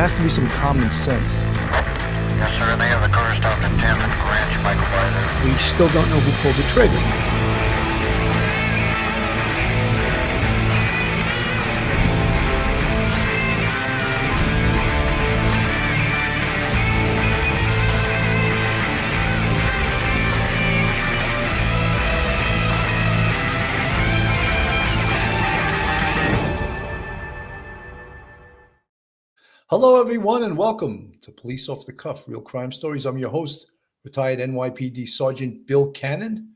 has to be some common sense. Yes, sir. They have a car stopped at 10th and Ranch, Michael Bryan. We still don't know who pulled the trigger. Hello, everyone, and welcome to Police Off the Cuff, Real Crime Stories. I'm your host, retired NYPD Sergeant Bill Cannon,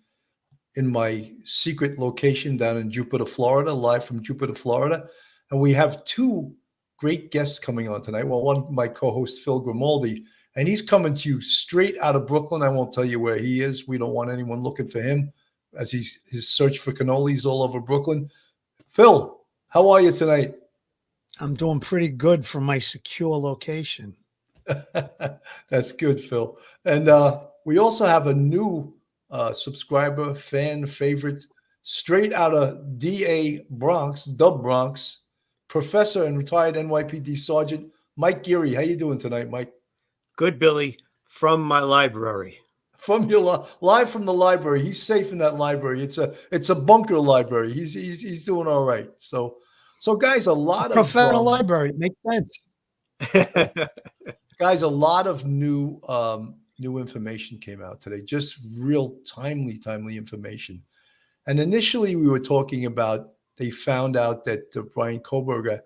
in my secret location down in Jupiter, Florida, live from Jupiter, Florida. And we have two great guests coming on tonight. Well, one, my co-host, Phil Grimaldi, and he's coming to you straight out of Brooklyn. I won't tell you where he is. We don't want anyone looking for him as his search for cannolis all over Brooklyn. Phil, how are you tonight? I'm doing pretty good from my secure location. That's good, Phil. And we also have a new subscriber, fan favorite, straight out of DA Bronx, Dub Bronx, professor and retired NYPD Sergeant Mike Geary. How you doing tonight, Mike? Good, Billy, from my library. From your live from the library. He's safe in that library. It's a bunker library. He's doing all right. So guys, a lot of professional library. It makes sense. Guys, a lot of new information came out today. Just real timely information. And initially, we were talking about they found out that Bryan Kohberger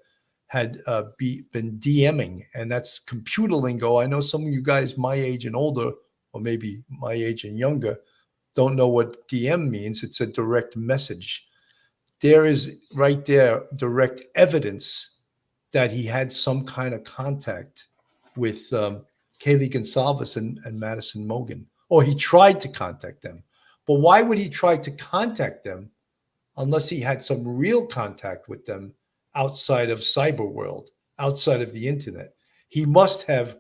had been DMing, and that's computer lingo. I know some of you guys my age and older, or maybe my age and younger, don't know what DM means. It's a direct message. There is right there direct evidence that he had some kind of contact with Kaylee Gonsalves and Madison Mogen, or he tried to contact them. But why would he try to contact them unless he had some real contact with them outside of cyber world, outside of the internet? He must have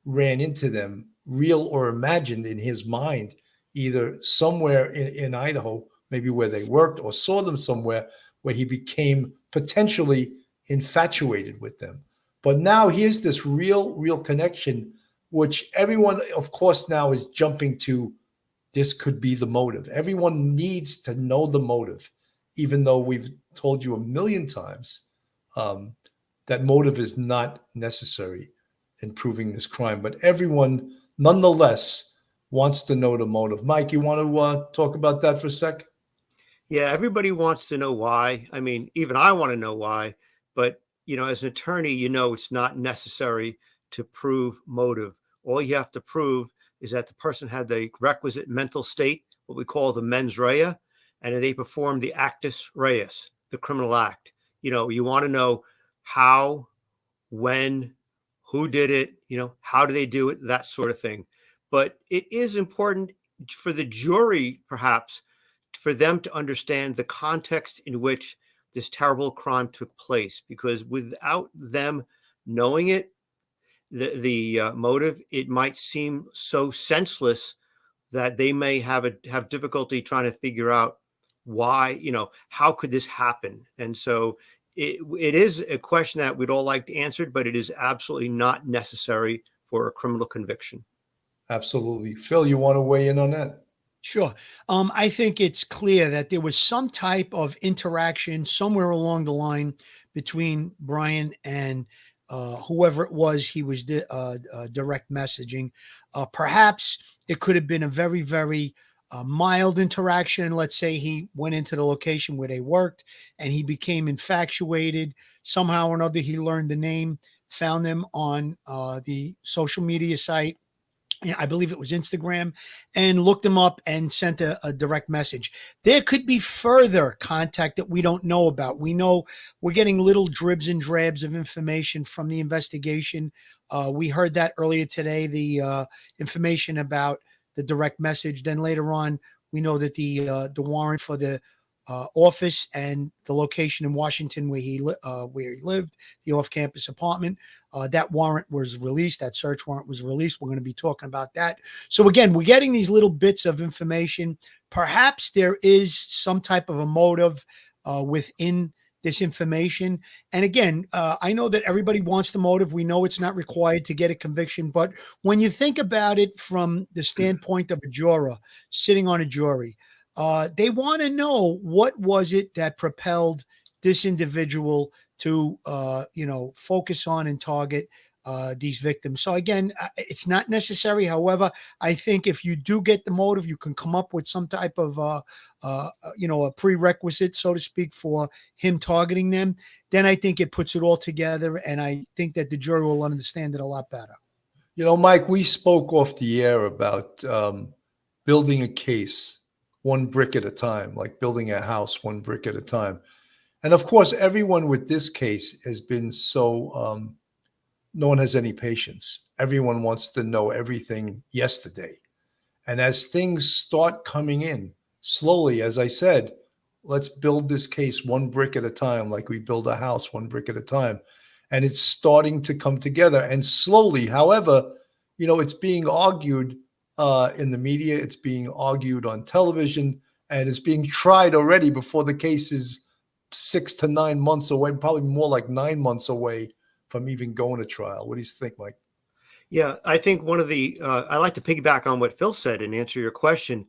ran into them, real or imagined in his mind, either somewhere in Idaho, maybe where they worked, or saw them somewhere where he became potentially infatuated with them. But now here's this real connection, which everyone, of course, now is jumping to. This could be the motive. Everyone needs to know the motive, even though we've told you a million times that motive is not necessary in proving this crime. But everyone, nonetheless, wants to know the motive. Mike, you want to talk about that for a sec? Yeah, everybody wants to know why. I mean, even I want to know why. But, as an attorney, it's not necessary to prove motive. All you have to prove is that the person had the requisite mental state, what we call the mens rea, and they performed the actus reus, the criminal act. You want to know how, when, who did it, how do they do it, that sort of thing. But it is important for the jury, perhaps, for them to understand the context in which this terrible crime took place, because without them knowing it, the motive, it might seem so senseless that they may have difficulty trying to figure out why, how could this happen? And so it is a question that we'd all like to answer, but it is absolutely not necessary for a criminal conviction. Absolutely. Phil, you want to weigh in on that? Sure. I think it's clear that there was some type of interaction somewhere along the line between Bryan and whoever it was he was direct messaging. Perhaps it could have been a very, very mild interaction. Let's say he went into the location where they worked and he became infatuated. Somehow or another, he learned the name, found them on the social media site. I believe it was Instagram, and looked them up and sent a direct message. There could be further contact that we don't know about. We know we're getting little dribs and drabs of information from the investigation. We heard that earlier today, the information about the direct message. Then later on, we know that the warrant for the office and the location in Washington where he lived, the off-campus apartment, that warrant was released. That search warrant was released. We're going to be talking about that. So again, we're getting these little bits of information. Perhaps there is some type of a motive within this information. And again, I know that everybody wants the motive. We know it's not required to get a conviction, but when you think about it from the standpoint of a juror sitting on a jury, they want to know what was it that propelled this individual to, focus on and target these victims. So again, it's not necessary. However, I think if you do get the motive, you can come up with some type of, a prerequisite, so to speak, for him targeting them. Then I think it puts it all together, and I think that the jury will understand it a lot better. Mike, we spoke off the air about building a case one brick at a time, like building a house one brick at a time. And of course, everyone with this case has been so no one has any patience. Everyone wants to know everything yesterday. And as things start coming in slowly, as I said, let's build this case one brick at a time, like we build a house one brick at a time. And it's starting to come together. And slowly, however, it's being argued in the media, it's being argued on television, and it's being tried already before the case is 6 to 9 months away, probably more like 9 months away from even going to trial. What do you think, Mike? Yeah, I think one of the I like to piggyback on what Phil said and answer your question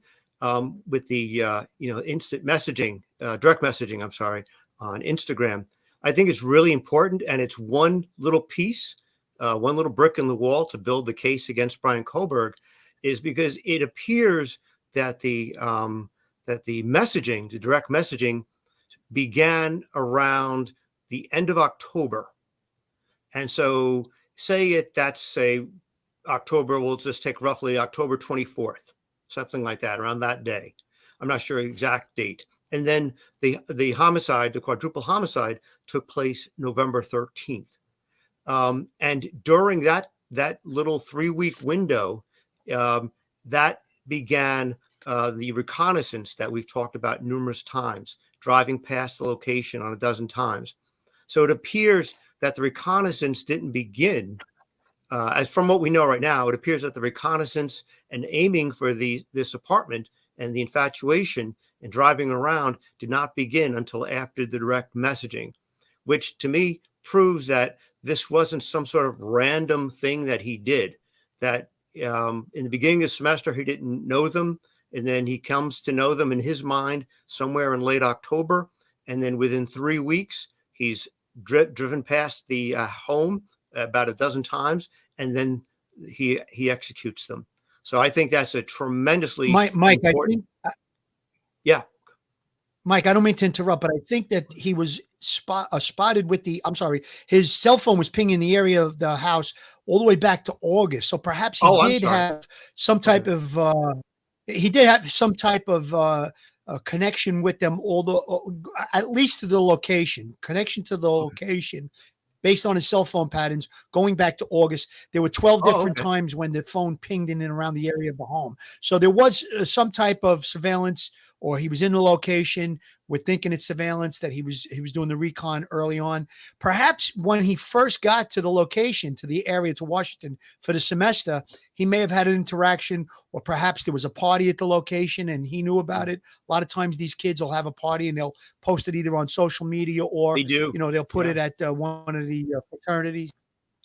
with the instant messaging, direct messaging. I'm sorry, on Instagram. I think it's really important, and it's one little piece, one little brick in the wall to build the case against Bryan Kohberger, is because it appears that the messaging, the direct messaging, began around the end of October. And so that's October, we'll just take roughly October 24th, something like that, around that day. I'm not sure the exact date. And then the homicide, the quadruple homicide, took place November 13th. And during that little 3-week window, that began the reconnaissance that we've talked about numerous times, driving past the location on a dozen times. So it appears that the reconnaissance didn't begin, as from what we know right now, it appears that the reconnaissance and aiming for this apartment and the infatuation and driving around did not begin until after the direct messaging, which to me proves that this wasn't some sort of random thing that he did, that in the beginning of the semester, he didn't know them. And then he comes to know them in his mind somewhere in late October. And then within 3 weeks, he's driven past the home about a dozen times, and then he executes them. So I think that's a tremendously Mike, important. Yeah. Mike, I don't mean to interrupt, but I think that he was spotted with his cell phone was pinging the area of the house all the way back to August. So perhaps he did have some type of, connection with them, at least to the location, based on his cell phone patterns going back to August. There were 12 different times when the phone pinged in and around the area of the home. So there was some type of surveillance, or he was in the location. We're thinking it's surveillance, that he was doing the recon early on. Perhaps when he first got to the location, to the area, to Washington for the semester, he may have had an interaction, or perhaps there was a party at the location and he knew about it. A lot of times these kids will have a party and they'll post it either on social media, or they'll put it at one of the fraternities.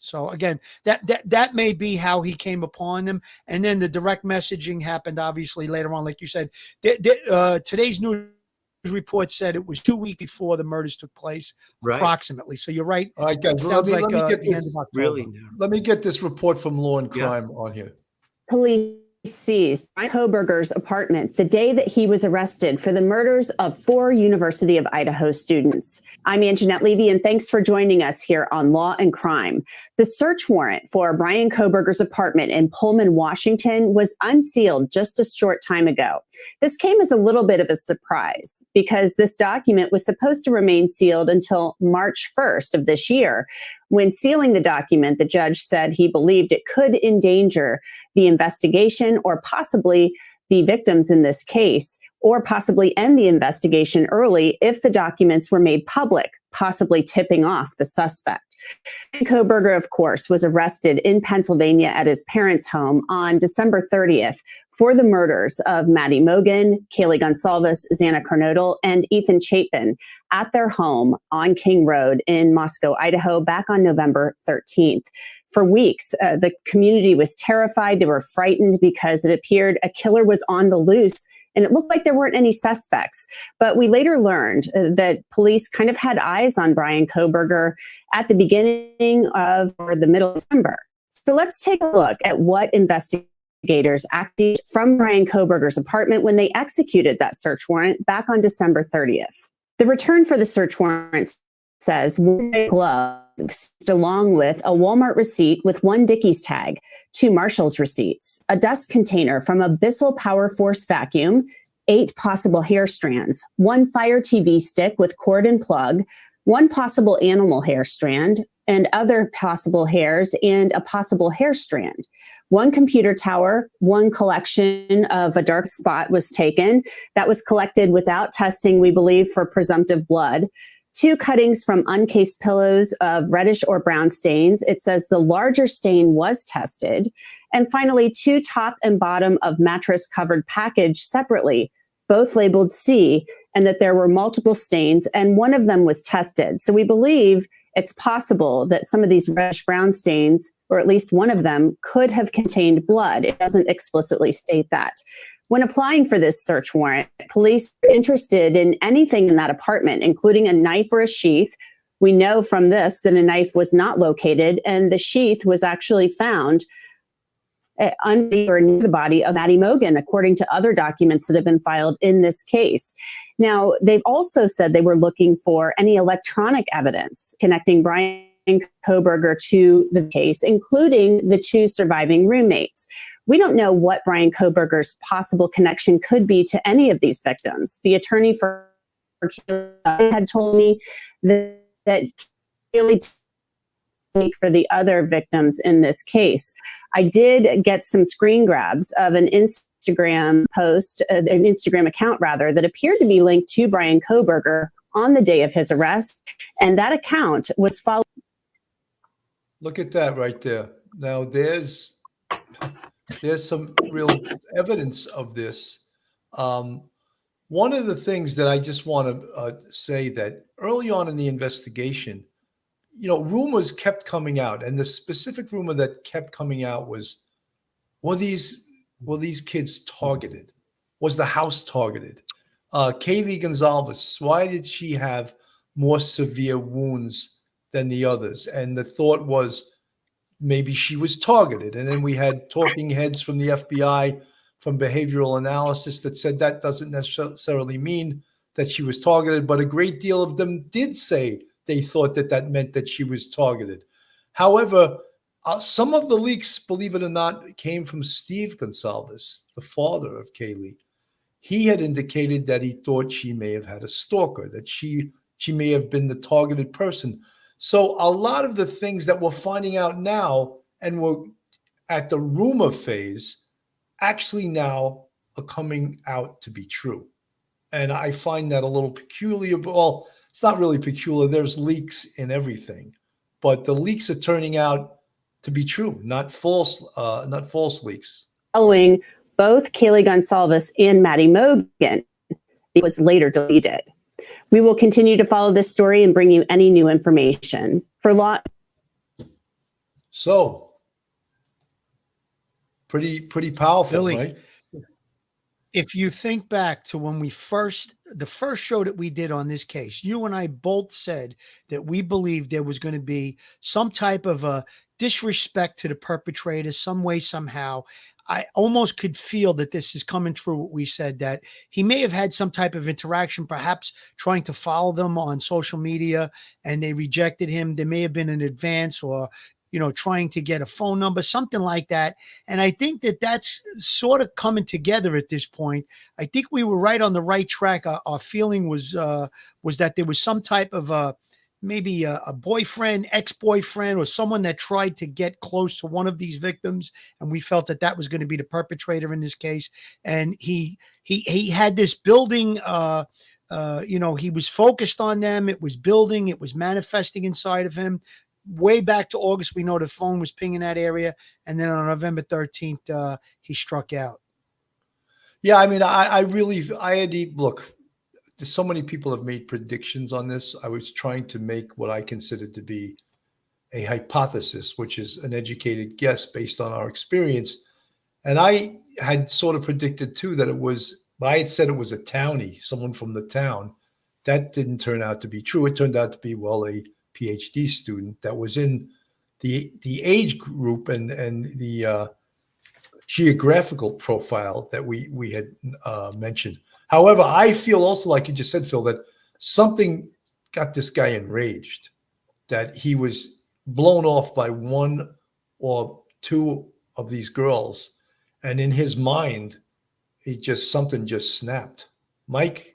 So again, that may be how he came upon them. And then the direct messaging happened obviously later on, like you said. Today's news report said it was 2 weeks before the murders took place, approximately. So you're right. All right, guys. Let me get this report from Law and Crime on here. Police seized Bryan Kohberger's apartment the day that he was arrested for the murders of 4 University of Idaho students. I'm Anjanette Levy, and thanks for joining us here on Law and Crime. The search warrant for Bryan Kohberger's apartment in Pullman, Washington was unsealed just a short time ago. This came as a little bit of a surprise because this document was supposed to remain sealed until March 1st of this year. When sealing the document, the judge said he believed it could endanger the investigation, or possibly the victims in this case, or possibly end the investigation early if the documents were made public, possibly tipping off the suspect. Kohberger, of course, was arrested in Pennsylvania at his parents' home on December 30th for the murders of Maddie Mogen, Kaylee Gonsalves, Xana Kernodle, and Ethan Chapin at their home on King Road in Moscow, Idaho, back on November 13th. For weeks, the community was terrified. They were frightened because it appeared a killer was on the loose, and it looked like there weren't any suspects. But we later learned that police kind of had eyes on Bryan Kohberger at the beginning of or the middle of December. So let's take a look at what investigators acted from Bryan Kohberger's apartment when they executed that search warrant back on December 30th. The return for the search warrant says one glove along with a Walmart receipt with one Dickies tag, 2 Marshall's receipts, a dust container from a Bissell Power Force vacuum, 8 possible hair strands, 1 Fire TV stick with cord and plug, 1 possible animal hair strand, and other possible hairs, and a possible hair strand. 1 computer tower, 1 collection of a dark spot was taken. That was collected without testing, we believe, for presumptive blood. 2 cuttings from uncased pillows of reddish or brown stains. It says the larger stain was tested. And finally, 2 top and bottom of mattress covered package separately, both labeled C, and that there were multiple stains, and one of them was tested. So we believe it's possible that some of these reddish brown stains, or at least one of them, could have contained blood. It doesn't explicitly state that. When applying for this search warrant, police are interested in anything in that apartment, including a knife or a sheath. We know from this that a knife was not located, and the sheath was actually found under or near the body of Maddie Mogen, according to other documents that have been filed in this case. Now, they've also said they were looking for any electronic evidence connecting Bryan Kohberger to the case, including the 2 surviving roommates. We don't know what Bryan Kohberger's possible connection could be to any of these victims. The attorney for Kaylee had told me that Kaylee for the other victims in this case. I did get some screen grabs of an Instagram post, an Instagram account rather, that appeared to be linked to Bryan Kohberger on the day of his arrest. And that account was followed. Look at that right there. Now there's some real evidence of this. One of the things that I just want to say that early on in the investigation, rumors kept coming out, and the specific rumor that kept coming out was, were these kids targeted? Was the house targeted? Kaylee Gonsalves, why did she have more severe wounds than the others? And the thought was maybe she was targeted. And then we had talking heads from the FBI, from behavioral analysis, that said that doesn't necessarily mean that she was targeted, but a great deal of them did say they thought that meant that she was targeted. However, some of the leaks, believe it or not, came from Steve Gonsalves, the father of Kaylee. He had indicated that he thought she may have had a stalker, that she may have been the targeted person. So a lot of the things that we're finding out now, and we're at the rumor phase, actually now are coming out to be true. And I find that a little peculiar. Well, it's not really peculiar. There's leaks in everything, but the leaks are turning out to be true, not false leaks. Following both Kaylee Gonsalves and Maddie Mogen, it was later deleted. We will continue to follow this story and bring you any new information. So, pretty powerful, Billy, right? If you think back to when the first show that we did on this case, you and I both said that we believed there was going to be some type of a disrespect to the perpetrator, some way, somehow. I almost could feel that this is coming true, what we said, that he may have had some type of interaction, perhaps trying to follow them on social media, and they rejected him. There may have been an advance, or trying to get a phone number, something like that. And I think that that's sort of coming together at this point. I think we were right on the right track. Our feeling was that there was some type of maybe a boyfriend, ex-boyfriend, or someone that tried to get close to one of these victims. And we felt that was going to be the perpetrator in this case. And he had this building, he was focused on them. It was building, it was manifesting inside of him. way back to August, we know the phone was pinging that area. And then on November 13th, he struck out. Yeah, I mean, I really, look, so many people have made predictions on this. I was trying to make what I considered to be a hypothesis, which is an educated guess based on our experience. And I had sort of predicted too that I had said it was a townie, someone from the town. That didn't turn out to be true. It turned out to be, well, a PhD student that was in the age group and the geographical profile that we had mentioned. However, I feel also, like you just said, Phil, that something got this guy enraged, that he was blown off by one or two of these girls. And in his mind, something just snapped. Mike?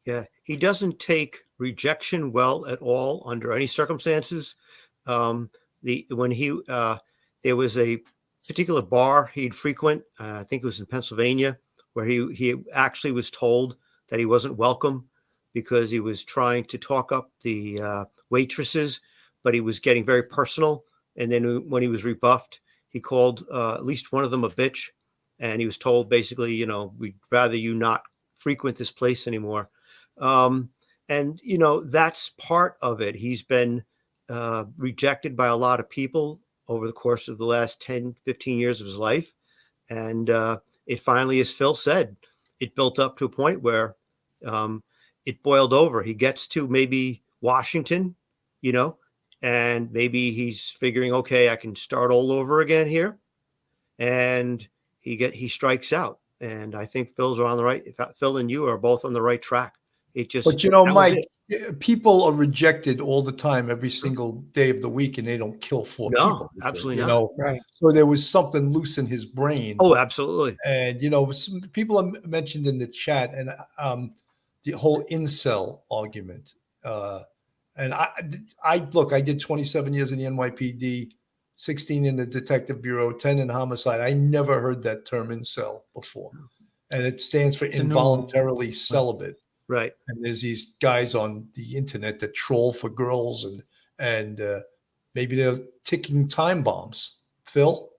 Yeah, he doesn't take rejection well at all under any circumstances. When there was a particular bar he'd frequent, I think it was in Pennsylvania, where he actually was told that he wasn't welcome because he was trying to talk up the waitresses, but he was getting very personal. And then when he was rebuffed, he called at least one of them a bitch. And he was told basically, you know, we'd rather you not frequent this place anymore. And, you know, that's part of it. He's been rejected by a lot of people over the course of the last 10, 15 years of his life. And it finally, as Phil said, it built up to a point where it boiled over. He gets to maybe Washington, you know, and maybe he's figuring, okay, I can start all over again here. And he strikes out. And I think Phil's on the right. Phil and you are both on the right track. But you know, Mike, people are rejected all the time, every single day of the week, and they don't kill four people. Absolutely not. You know, right. So there was something loose in his brain. Oh, absolutely. And you know, some people have mentioned in the chat, and the whole incel argument. And I did 27 years in the NYPD, 16 in the Detective Bureau, 10 in homicide. I never heard that term incel before, and it stands for involuntarily celibate. Right. And there's these guys on the internet that troll for girls, and maybe they're ticking time bombs. Phil?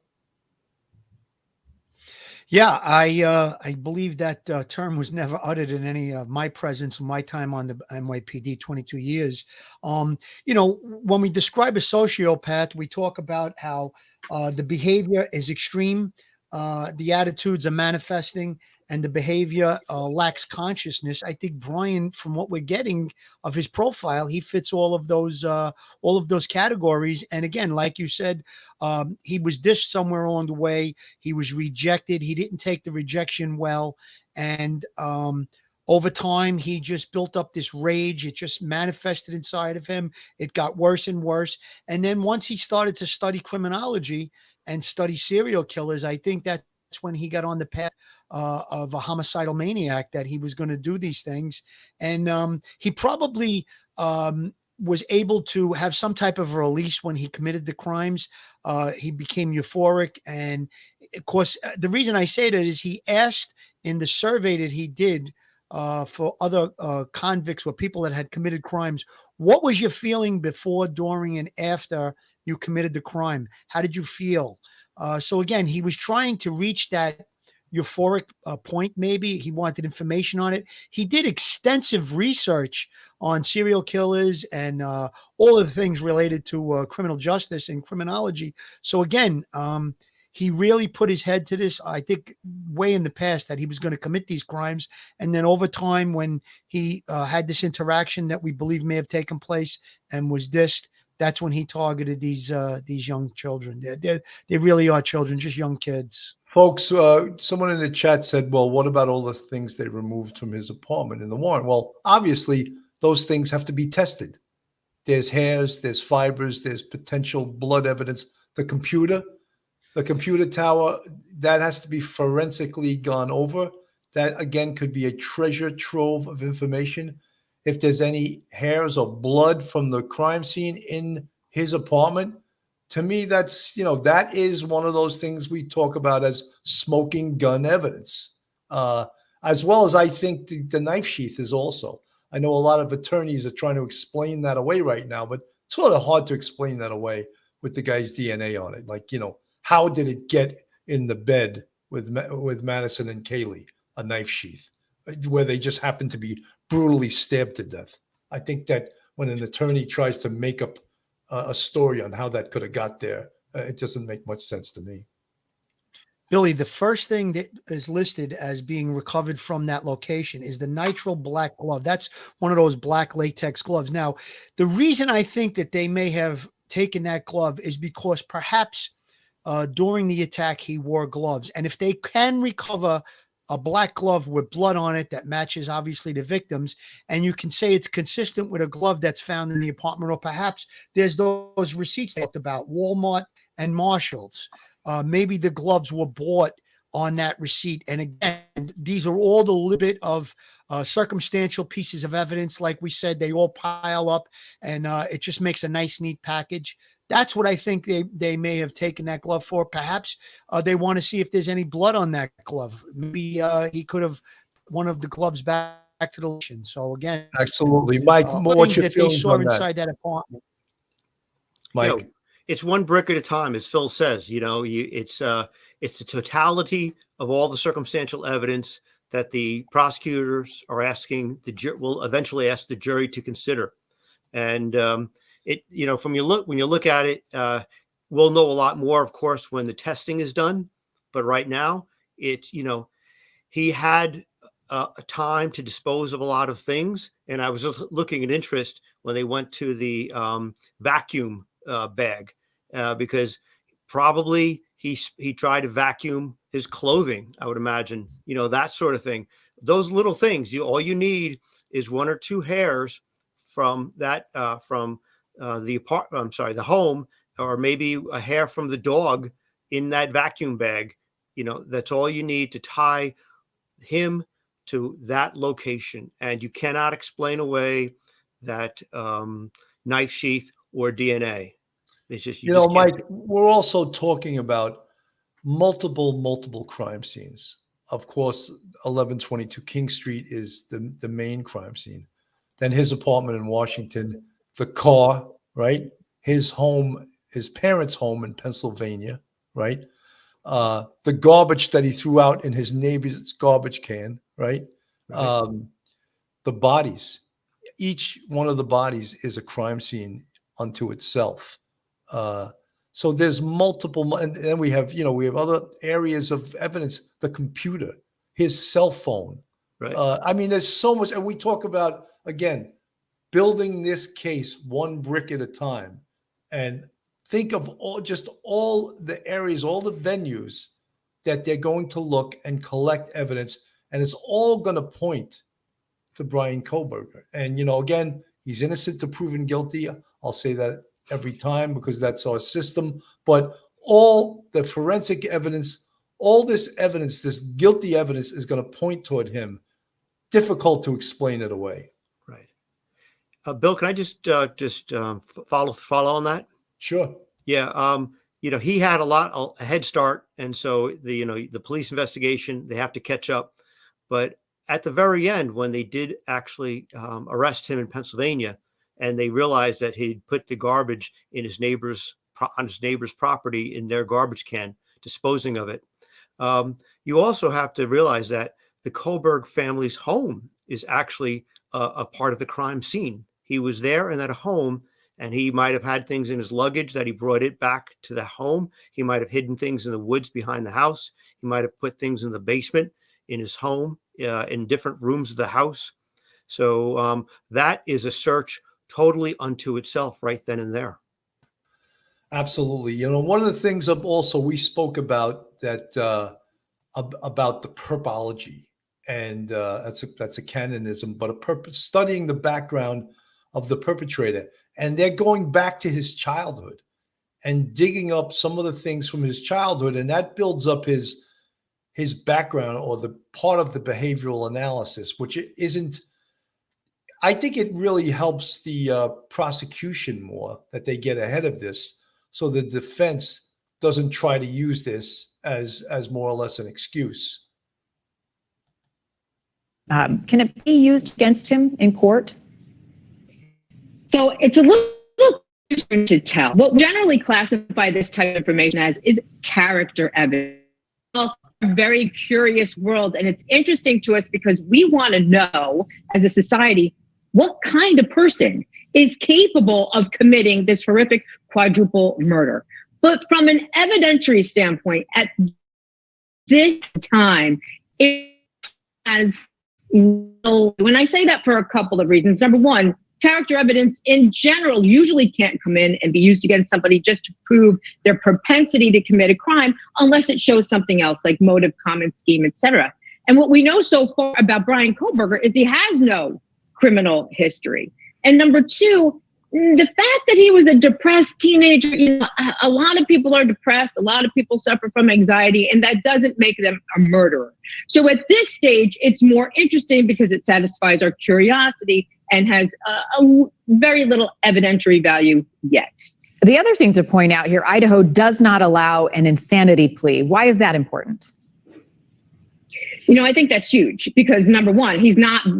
Yeah, I believe that term was never uttered in any of my presence, my time on the NYPD, 22 years. You know, when we describe a sociopath, we talk about how the behavior is extreme, the attitudes are manifesting, and the behavior lacks consciousness. I think Bryan, from what we're getting of his profile, he fits all of those categories. And again, like you said, he was dished somewhere along the way. He was rejected. He didn't take the rejection well, and over time, he just built up this rage. It just manifested inside of him. It got worse and worse. And then once he started to study criminology and study serial killers, I think that's when he got on the path of a homicidal maniac, that he was going to do these things. And he probably was able to have some type of release when he committed the crimes. He became euphoric. And of course, the reason I say that is he asked in the survey that he did for other convicts or people that had committed crimes, what was your feeling before, during, and after you committed the crime? How did you feel? So again, he was trying to reach that euphoric point. Maybe he wanted information on it. He did extensive research on serial killers and all of the things related to criminal justice and criminology. So again, he really put his head to this, I think, way in the past, that he was going to commit these crimes. And then over time, when he had this interaction that we believe may have taken place and was dissed, that's when he targeted these young children. They really are children, just young kids. Folks, someone in the chat said, well, what about all the things they removed from his apartment in the warrant? Well, obviously, those things have to be tested. There's hairs, there's fibers, there's potential blood evidence. The computer tower, that has to be forensically gone over. That, again, could be a treasure trove of information. If there's any hairs or blood from the crime scene in his apartment, to me, that's, that is one of those things we talk about as smoking gun evidence, as well as I think the knife sheath is also. I know a lot of attorneys are trying to explain that away right now, but sort of hard to explain that away with the guy's DNA on it. Like, how did it get in the bed with Madison and Kaylee, a knife sheath, where they just happened to be brutally stabbed to death? I think that when an attorney tries to make up a story on how that could have got there, it doesn't make much sense to me. Billy, the first thing that is listed as being recovered from that location is the nitrile black glove. That's one of those black latex gloves. Now, the reason I think that they may have taken that glove is because perhaps during the attack, he wore gloves. And if they can recover a black glove with blood on it that matches obviously the victims, and you can say it's consistent with a glove that's found in the apartment, or perhaps there's those receipts they talked about, Walmart and Marshall's. Maybe the gloves were bought on that receipt. And again, these are all the little bit of circumstantial pieces of evidence. Like we said, they all pile up, and it just makes a nice, neat package. That's what I think they may have taken that glove for. Perhaps they want to see if there's any blood on that glove. Maybe he could have one of the gloves back to the location. So again, Absolutely, Mike. What's your that they feelings saw on inside that apartment? Mike? It's one brick at a time, as Phil says. It's the totality of all the circumstantial evidence that the prosecutors are asking will eventually ask the jury to consider. And when you look at it, we'll know a lot more, of course, when the testing is done. But right now, he had a time to dispose of a lot of things. And I was just looking at interest when they went to the vacuum bag, because probably he tried to vacuum his clothing, I would imagine, that sort of thing. Those little things, all you need is one or two hairs from that, the home, or maybe a hair from the dog in that vacuum bag. That's all you need to tie him to that location. And you cannot explain away that knife sheath or DNA. It's just, Mike, we're also talking about multiple crime scenes. Of course, 1122 King Street is the main crime scene. Then his apartment in Washington, the car, right? His home, his parents' home in Pennsylvania, right? The garbage that he threw out in his neighbor's garbage can, right? The bodies. Each one of the bodies is a crime scene unto itself. So there's multiple, and then we have other areas of evidence, the computer, his cell phone. Right. There's so much, and we talk about, again, building this case one brick at a time, and think of all the areas, all the venues that they're going to look and collect evidence, and it's all going to point to Bryan Kohberger. And, again, he's innocent to proven guilty. I'll say that every time because that's our system. But all the forensic evidence, all this evidence, this guilty evidence is going to point toward him. Difficult to explain it away. Right. Bill, can I just follow on that? Sure. Yeah. He had a head start. And so the police investigation, they have to catch up. But at the very end, when they did actually arrest him in Pennsylvania, and they realized that he'd put the garbage in on his neighbor's property in their garbage can, disposing of it. You also have to realize that the Kohberg family's home is actually a part of the crime scene. He was there in that home, and he might have had things in his luggage that he brought it back to the home. He might have hidden things in the woods behind the house. He might have put things in the basement in his home, in different rooms of the house. So that is a search totally unto itself right then and there. Absolutely. One of the things also we spoke about that about the perpology, and that's a canonism, but studying the background of the perpetrator, and they're going back to his childhood and digging up some of the things from his childhood, and that builds up his background, or the part of the behavioral analysis, which isn't. I think it really helps the prosecution more that they get ahead of this, so the defense doesn't try to use this as more or less an excuse. Can it be used against him in court? So it's a little to tell. What we generally classify this type of information as is character evidence. Well, a very curious world, and it's interesting to us because we want to know, as a society, what kind of person is capable of committing this horrific quadruple murder. But from an evidentiary standpoint, at this time, it has, when I say that for a couple of reasons. Number one, character evidence in general usually can't come in and be used against somebody just to prove their propensity to commit a crime unless it shows something else like motive, common scheme, etc. And what we know so far about Bryan Kohberger is he has no criminal history. And number two, the fact that he was a depressed teenager, a lot of people are depressed, a lot of people suffer from anxiety, and that doesn't make them a murderer. So at this stage, it's more interesting because it satisfies our curiosity and has a very little evidentiary value yet. The other thing to point out here, Idaho does not allow an insanity plea. Why is that important? I think that's huge because number one,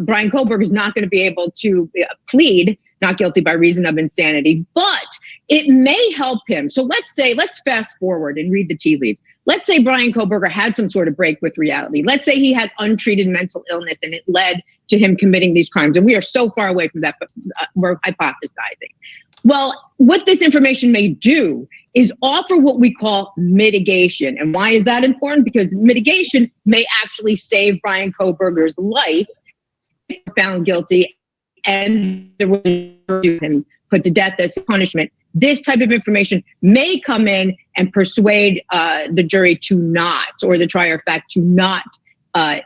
Bryan Kohberger is not going to be able to plead not guilty by reason of insanity, but it may help him. So let's fast forward and read the tea leaves. Let's say Bryan Kohberger had some sort of break with reality. Let's say he had untreated mental illness and it led to him committing these crimes. And we are so far away from that, but we're hypothesizing. Well, what this information may do is offer what we call mitigation. And why is that important? Because mitigation may actually save Bryan Kohberger's life if found guilty and there was him put to death as punishment. This type of information may come in and persuade the jury to not, or the trier of fact to not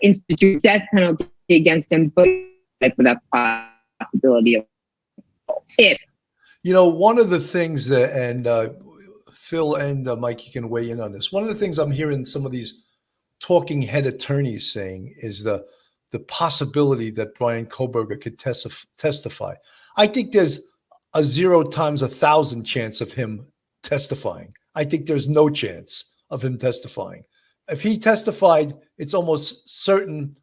institute death penalty against him, but with that possibility of if. One of the things that, and Phil and Mike, you can weigh in on this. One of the things I'm hearing some of these talking head attorneys saying is the possibility that Bryan Kohberger could testify. I think there's a 0 times 1,000 chance of him testifying. I think there's no chance of him testifying. If he testified, it's almost certain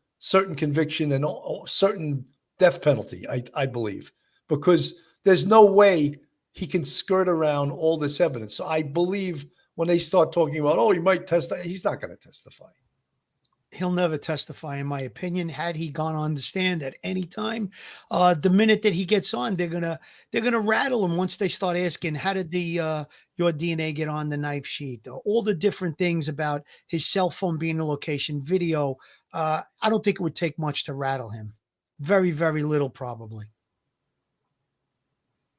conviction and certain death penalty, I believe, because there's no way he can skirt around all this evidence. So I believe when they start talking about, he might testify, he's not going to testify. He'll never testify, in my opinion. Had he gone on the stand at any time, the minute that he gets on, they're gonna rattle him once they start asking, how did your DNA get on the knife sheet? All the different things about his cell phone being the location, video. I don't think it would take much to rattle him. Very, very little, probably.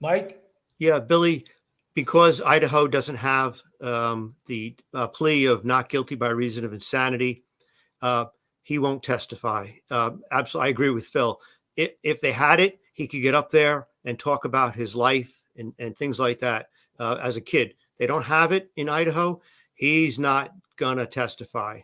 Mike? Yeah, Billy, because Idaho doesn't have the plea of not guilty by reason of insanity, he won't testify. Absolutely, I agree with Phil. If they had it, he could get up there and talk about his life and things like that as a kid. They don't have it in Idaho. He's not going to testify.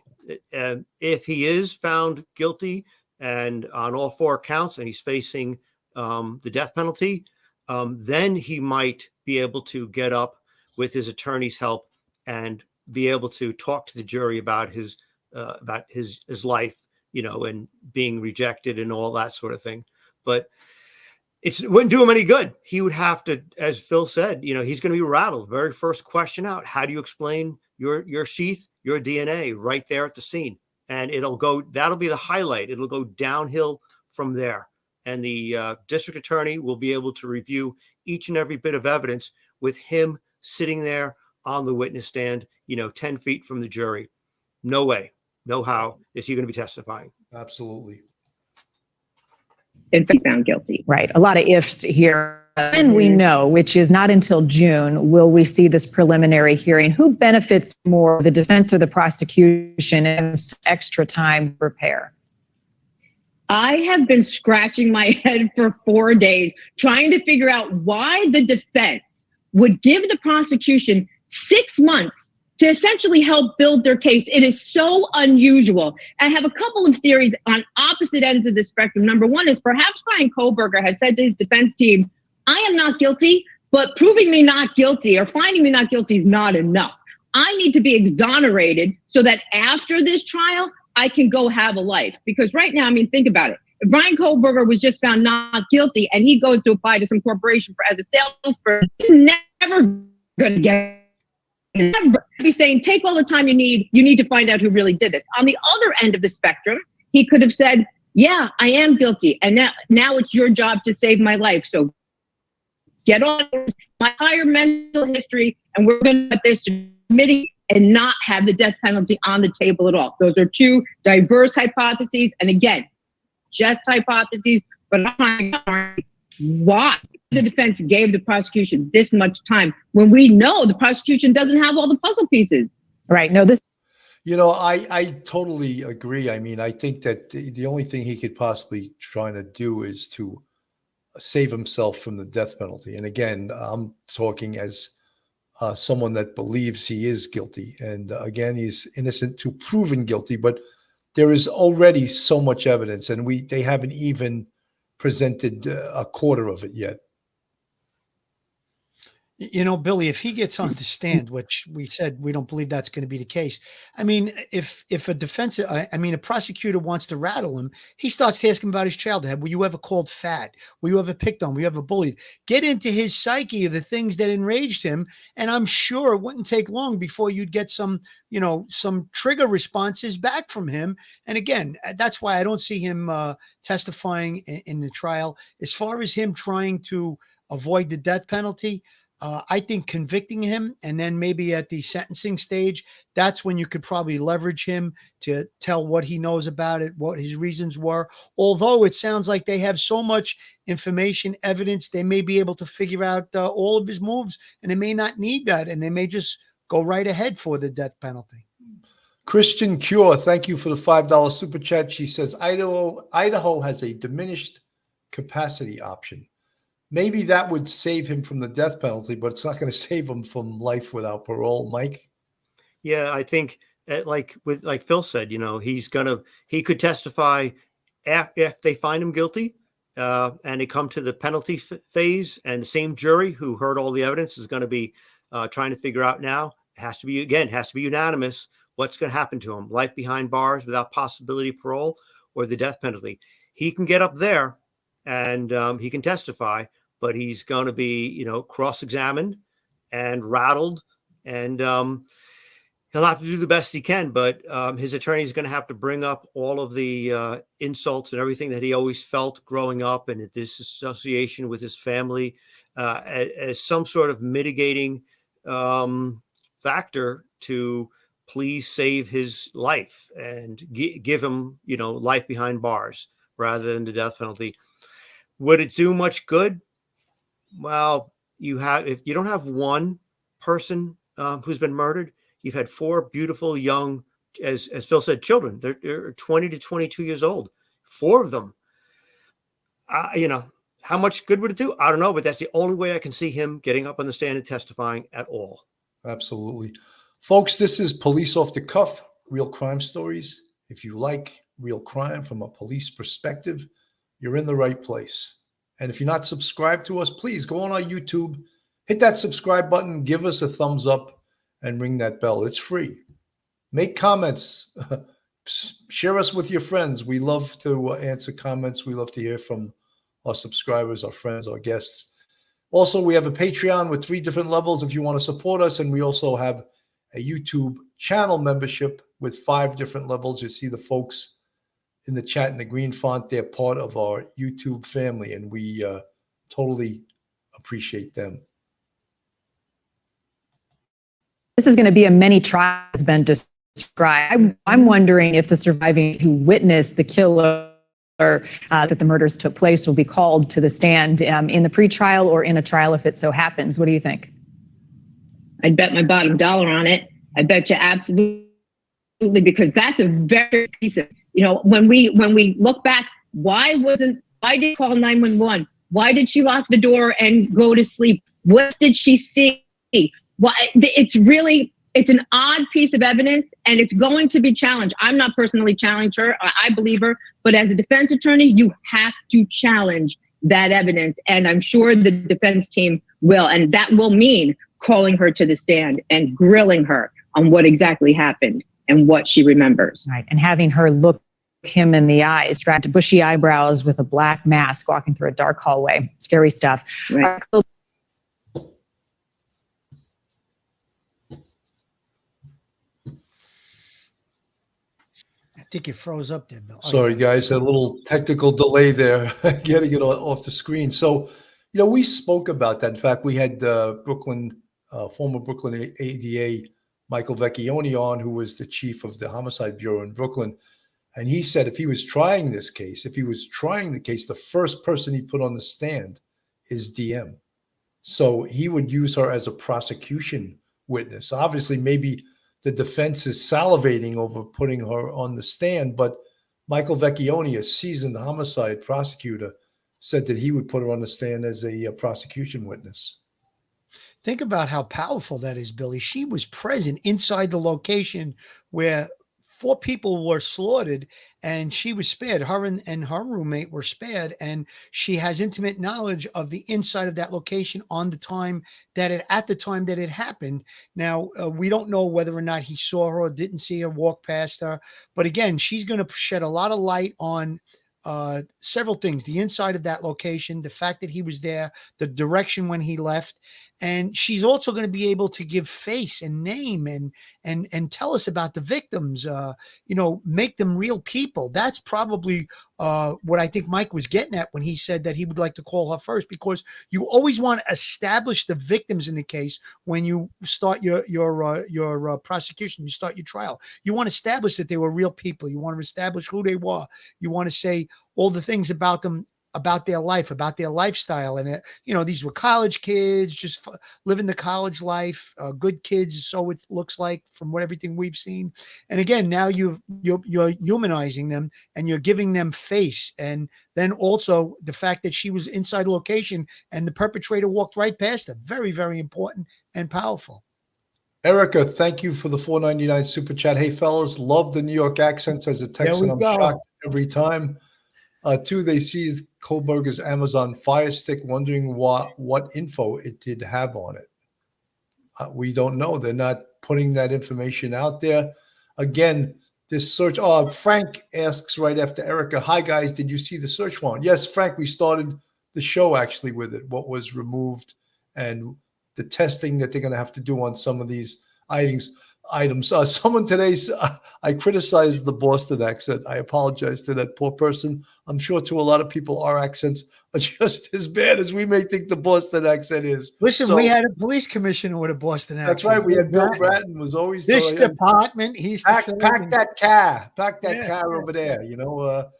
And if he is found guilty and on all 4 counts and he's facing the death penalty, then he might be able to get up with his attorney's help and be able to talk to the jury about his life, and being rejected and all that sort of thing. But it wouldn't do him any good. He would have to, as Phil said, he's going to be rattled. Very first question out. How do you explain your sheath, your DNA right there at the scene? And that'll be the highlight. It'll go downhill from there. And the district attorney will be able to review each and every bit of evidence with him sitting there on the witness stand, 10 feet from the jury. No way, no how is he going to be testifying. Absolutely. If he's found guilty. Right. A lot of ifs here. And we know, which is not until June, will we see this preliminary hearing. Who benefits more, the defense or the prosecution, and extra time to prepare? I have been scratching my head for 4 days trying to figure out why the defense would give the prosecution 6 months to essentially help build their case. It is so unusual. I have a couple of theories on opposite ends of the spectrum. Number one is perhaps Bryan Kohberger has said to his defense team, I am not guilty, but proving me not guilty or finding me not guilty is not enough. I need to be exonerated so that after this trial, I can go have a life. Because right now, think about it. If Bryan Kohberger was just found not guilty and he goes to apply to some corporation as a salesperson, he's never never going to get. Never be saying, take all the time you need. You need to find out who really did this. On the other end of the spectrum, he could have said, yeah, I am guilty. And now it's your job to save my life. So get on my higher mental history, and we're going to put this to committee and not have the death penalty on the table at all. Those are two diverse hypotheses. And again, just hypotheses, but why the defense gave the prosecution this much time when we know the prosecution doesn't have all the puzzle pieces? Right. No, this. I totally agree. I mean, I think that the only thing he could possibly try to do is to save himself from the death penalty. And again, I'm talking as someone that believes he is guilty. And again, he's innocent to proven guilty, but there is already so much evidence, and they haven't even presented a quarter of it yet. You know, Billy, if he gets on the stand, which we said we don't believe that's going to be the case. I mean, if a prosecutor wants to rattle him, he starts to ask him about his childhood. Were you ever called fat? Were you ever picked on? Were you ever bullied? Get into his psyche of the things that enraged him. And I'm sure it wouldn't take long before you'd get some trigger responses back from him. And again, that's why I don't see him testifying in the trial. As far as him trying to avoid the death penalty, I think convicting him and then maybe at the sentencing stage, that's when you could probably leverage him to tell what he knows about it, what his reasons were. Although it sounds like they have so much information, evidence, they may be able to figure out all of his moves, and they may not need that. And they may just go right ahead for the death penalty. Christian Cure, thank you for the $5 super chat. She says, Idaho has a diminished capacity option. Maybe that would save him from the death penalty, but it's not going to save him from life without parole. Mike? Yeah, I think like Phil said, he could testify if they find him guilty and they come to the penalty phase, and the same jury who heard all the evidence is going to be trying to figure out now. It has to be unanimous. What's going to happen to him? Life behind bars without possibility of parole, or the death penalty? He can get up there and he can testify, but he's going to be, cross-examined and rattled, and he'll have to do the best he can. But his attorney is going to have to bring up all of the insults and everything that he always felt growing up, and this association with his family as some sort of mitigating factor to please save his life and give him, life behind bars rather than the death penalty. Would it do much good? Well, if you don't have one person who's been murdered, you've had four beautiful young, as Phil said, children. They're 20 to 22 years old. Four of them. How much good would it do? I don't know, but that's the only way I can see him getting up on the stand and testifying at all. Absolutely. Folks, this is Police Off the Cuff, real crime stories. If you like real crime from a police perspective, you're in the right place. And if you're not subscribed to us, please go on our YouTube, hit that subscribe button, give us a thumbs up, and ring that bell. It's free. Make comments. Share us with your friends. We love to answer comments. We love to hear from our subscribers, our friends, our guests. Also, we have a Patreon with 3 different levels if you want to support us. And we also have a YouTube channel membership with 5 different levels. You see the folks in the chat in the green font. They're part of our YouTube family, and we totally appreciate them. This is going to be a many trials has been described. I'm wondering if the surviving who witnessed the killer that the murders took place will be called to the stand in the pretrial or in a trial if it so happens. What do you think? I'd bet my bottom dollar on it. I bet you absolutely, because that's a very piece of, when we look back, why did call 911? Why did she lock the door and go to sleep? What did she see? Why? It's an odd piece of evidence, and it's going to be challenged. I'm not personally challenging her. I believe her, but as a defense attorney, you have to challenge that evidence. And I'm sure the defense team will, and that will mean calling her to the stand and grilling her on what exactly happened and what she remembers. Right. And having her look him in the eyes, strapped bushy eyebrows with a black mask, walking through a dark hallway. Scary stuff. Right. think it froze up there, Bill. Oh, Sorry, yeah. guys, a little technical delay there, getting it off the screen. So, we spoke about that. In fact, we had former Brooklyn ADA Michael Vecchione on, who was the chief of the Homicide Bureau in Brooklyn. And he said if he was trying the case, the first person he put on the stand is DM. So he would use her as a prosecution witness. Obviously, maybe the defense is salivating over putting her on the stand, but Michael Vecchione, a seasoned homicide prosecutor, said that he would put her on the stand as a prosecution witness. Think about how powerful that is, Billy. She was present inside the location where 4 people were slaughtered, and she was spared. Her and her roommate were spared, and she has intimate knowledge of the inside of that location at the time that it happened. Now, we don't know whether or not he saw her or didn't see her walk past her, but again, she's going to shed a lot of light on several things: the inside of that location, the fact that he was there, the direction when he left. And she's also going to be able to give face and name and tell us about the victims, make them real people. That's probably what I think Mike was getting at when he said that he would like to call her first, because you always want to establish the victims in the case when you start your prosecution, you start your trial. You want to establish that they were real people. You want to establish who they were. You want to say all the things about them, about their life, about their lifestyle. And, these were college kids, just living the college life, good kids. So it looks like from everything we've seen. And again, now you're humanizing them and you're giving them face. And then also the fact that she was inside the location and the perpetrator walked right past her. Very, very important and powerful. Erica, thank you for the $4.99 super chat. Hey, fellas, love the New York accents as a Texan. I'm shocked every time. 2, they seized Kohberger's Amazon Fire Stick, wondering what info it did have on it. We don't know. They're not putting that information out there. Again, this search. Frank asks right after Erica, hi, guys, did you see the search warrant? Yes, Frank, we started the show actually with it, what was removed and the testing that they're going to have to do on some of these items. Someone today, I criticized the Boston accent. I apologize to that poor person. I'm sure to a lot of people, our accents are just as bad as we may think the Boston accent is. Listen, we had a police commissioner with a Boston accent. That's right. We had Bill Bratton was always this department. He's pack that car over there.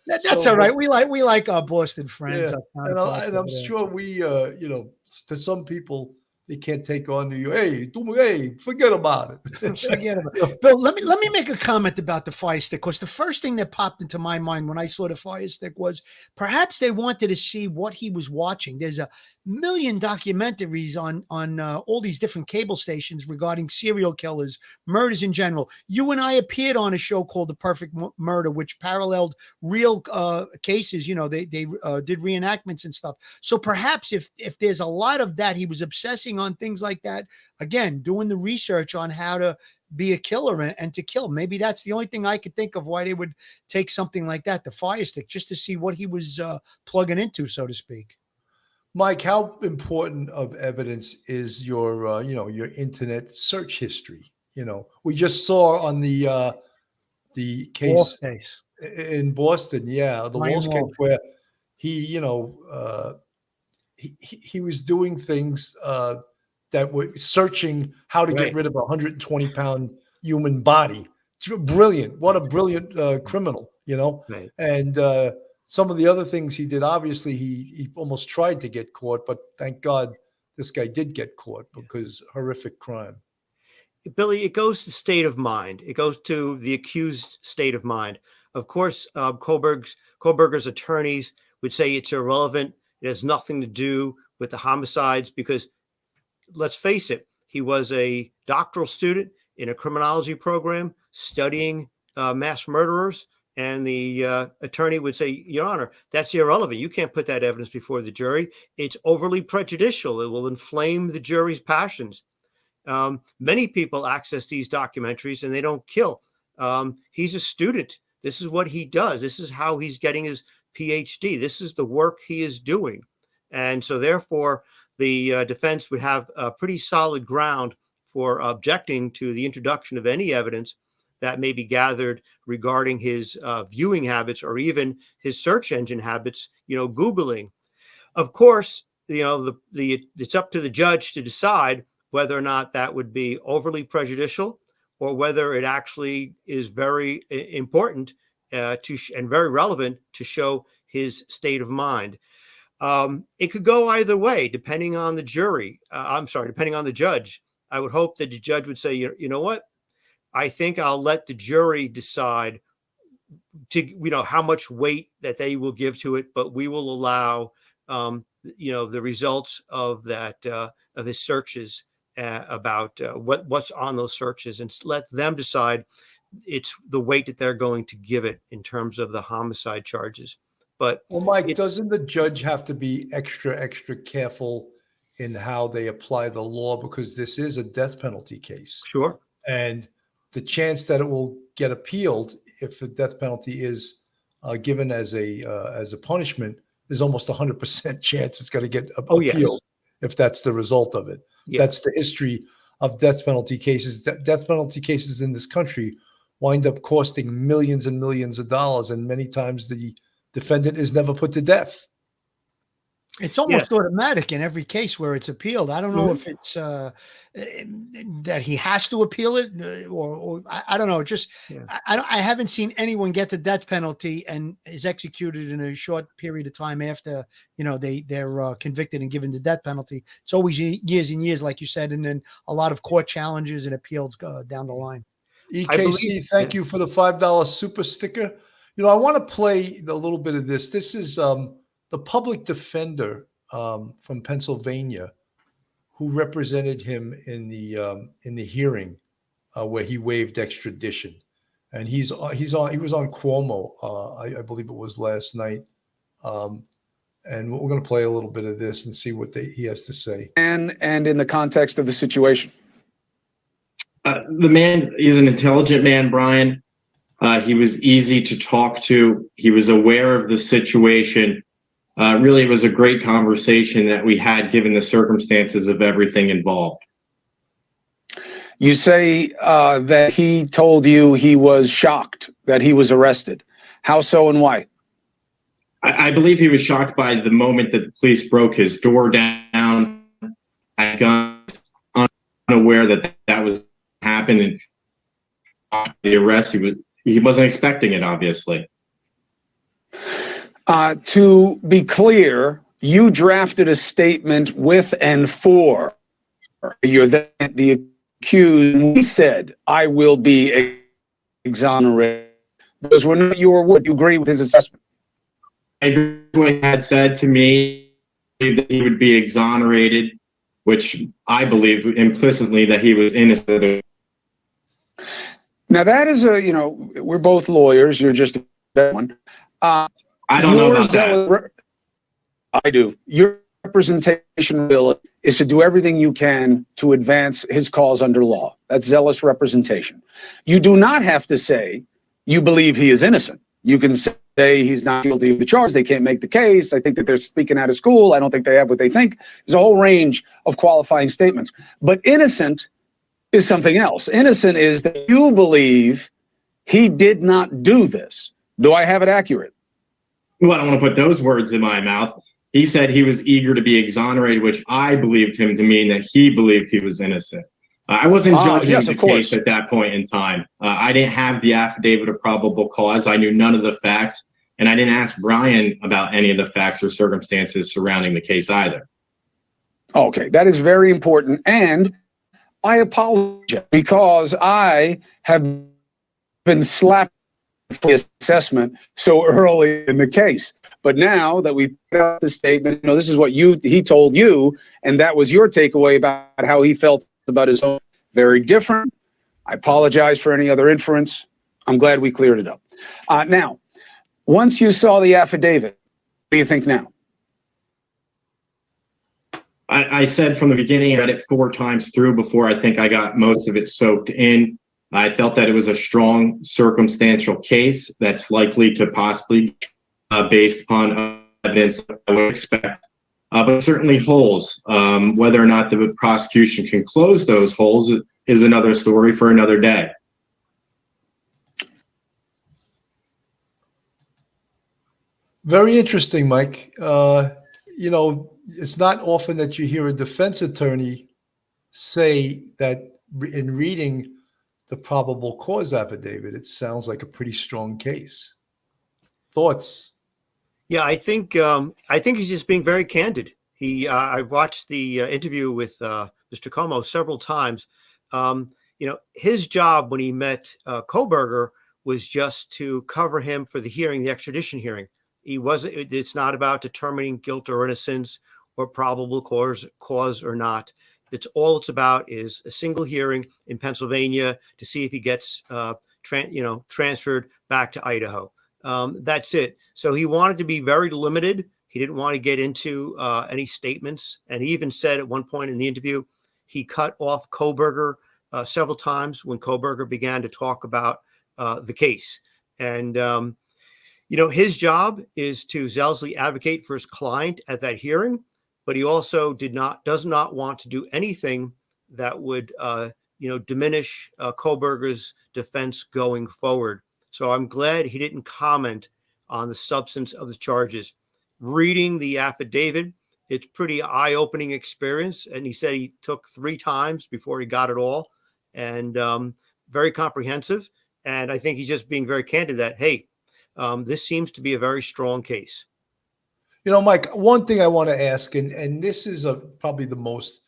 That's all right. We like our Boston friends. Yeah. And I'm sure we, to some people, they can't take on New York. Hey, forget about it. Bill, let me make a comment about the Fire Stick, because the first thing that popped into my mind when I saw the Fire Stick was perhaps they wanted to see what he was watching. There's a million documentaries on all these different cable stations regarding serial killers, murders in general. You and I appeared on a show called The Perfect Murder, which paralleled real cases. They did reenactments and stuff. So perhaps if there's a lot of that, he was obsessing on things like that. Again, doing the research on how to be a killer and to kill. Maybe that's the only thing I could think of why they would take something like that, the Fire Stick, just to see what he was plugging into, so to speak. Mike, how important of evidence is your internet search history? We just saw on the case in Boston, the Walsh case, where he was doing things that were searching how to get rid of a 120-pound human body. Brilliant! What a brilliant criminal, Right. And some of the other things he did, obviously, he almost tried to get caught, but thank God this guy did get caught because horrific crime. Billy, it goes to state of mind. It goes to the accused state of mind. Of course, Kohberger's attorneys would say it's irrelevant. It has nothing to do with the homicides because, let's face it, he was a doctoral student in a criminology program studying mass murderers. And the attorney would say, Your Honor, that's irrelevant. You can't put that evidence before the jury. It's overly prejudicial. It will inflame the jury's passions. Many people access these documentaries and they don't kill. He's a student. This is what he does. This is how he's getting his PhD. This is the work he is doing. And so therefore, the defense would have a pretty solid ground for objecting to the introduction of any evidence that may be gathered regarding his viewing habits or even his search engine habits, Googling. Of course, it's up to the judge to decide whether or not that would be overly prejudicial or whether it actually is very important and very relevant to show his state of mind. It could go either way, depending on the depending on the judge. I would hope that the judge would say, you know what? I think I'll let the jury decide how much weight that they will give to it, but we will allow, the results of that, of his searches about what's on those searches, and let them decide it's the weight that they're going to give it in terms of the homicide charges. But well, Mike, doesn't the judge have to be extra careful in how they apply the law, because this is a death penalty case? Sure. And the chance that it will get appealed if the death penalty is given as a punishment is almost 100% chance it's going to get appealed. Yes. If that's the result of it. Yeah. That's the history of death penalty cases. Death penalty cases in this country wind up costing millions and millions of dollars, and many times the defendant is never put to death. It's almost automatic in every case where it's appealed. I don't know if it's that he has to appeal it, or I don't know. Just I haven't seen anyone get the death penalty and is executed in a short period of time after they're convicted and given the death penalty. It's always years and years, like you said, and then a lot of court challenges and appeals go down the line. EKC, thank you for the $5 super sticker. I want to play a little bit of this. This is the public defender from Pennsylvania, who represented him in the hearing where he waived extradition, and he was on Cuomo, I believe it was last night, and we're going to play a little bit of this and see what he has to say. And in the context of the situation, the man is an intelligent man, Bryan. He was easy to talk to. He was aware of the situation. Really, it was a great conversation that we had, given the circumstances of everything involved. You say that he told you he was shocked that he was arrested. How so and why? I believe he was shocked by the moment that the police broke his door down, had guns, unaware that was happening. The arrest, he wasn't expecting it, obviously. To be clear, you drafted a statement with and for the accused. He said, "I will be exonerated." Those were not your words. You agree with his assessment? I agree with what he had said to me, that he would be exonerated, which I believe implicitly that he was innocent. Now that is we're both lawyers. You're just that one. I don't know about that. I do. Your representation, Bill, is to do everything you can to advance his cause under law. That's zealous representation. You do not have to say you believe he is innocent. You can say he's not guilty of the charge. They can't make the case. I think that they're speaking out of school. I don't think they have what they think. There's a whole range of qualifying statements. But innocent is something else. Innocent is that you believe he did not do this. Do I have it accurate? Well, I don't want to put those words in my mouth. He said he was eager to be exonerated, which I believed him to mean that he believed he was innocent. I wasn't judging the case at that point in time. I didn't have the affidavit of probable cause. I knew none of the facts, and I didn't ask Bryan about any of the facts or circumstances surrounding the case either. Okay, that is very important. And I apologize because I have been slapped for the assessment so early in the case. But now that we put out the statement, this is what he told you, and that was your takeaway about how he felt about his own. Very different. I apologize for any other inference. I'm glad we cleared it up. Now, once you saw the affidavit, what do you think now? I said from the beginning, I read it 4 times through before I think I got most of it soaked in. I felt that it was a strong circumstantial case that's likely to possibly based upon evidence I would expect, but certainly holes. Whether or not the prosecution can close those holes is another story for another day. Very interesting, Mike. You know, it's not often that you hear a defense attorney say that in reading the probable cause affidavit, it sounds like a pretty strong case. Thoughts? Yeah, I think he's just being very candid. I watched the interview with Mr. Como several times. You know, his job when he met Kohberger was just to cover him for the hearing, the extradition hearing. He wasn't. It's not about determining guilt or innocence or probable cause or not. It's about is a single hearing in Pennsylvania to see if he gets transferred back to Idaho. That's it. So he wanted to be very limited. He didn't want to get into any statements. And he even said at one point in the interview, he cut off Kohberger several times when Kohberger began to talk about the case. And, you know, his job is to zealously advocate for his client at that hearing, but he also does not want to do anything that would, diminish Kohberger's defense going forward. So I'm glad he didn't comment on the substance of the charges. Reading the affidavit, it's pretty eye-opening experience. And he said he took 3 times before he got it all, and very comprehensive. And I think he's just being very candid that, hey, this seems to be a very strong case. You know, Mike, one thing I want to ask, and this is probably the most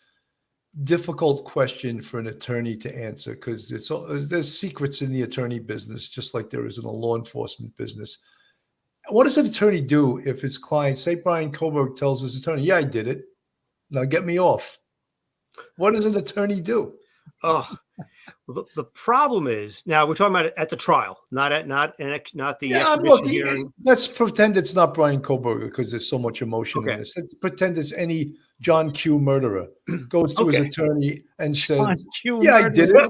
difficult question for an attorney to answer, because there's secrets in the attorney business, just like there is in a law enforcement business. What does an attorney do if his client, say Bryan Kohberger, tells his attorney, "Yeah, I did it. Now get me off"? What does an attorney do? Oh, well, the problem is, now we're talking about at the trial, not the extradition hearing. Let's pretend it's not Bryan Kohberger because there's so much emotion in this. Let's pretend it's any John Q. murderer goes to his attorney and says, "Yeah, I did it.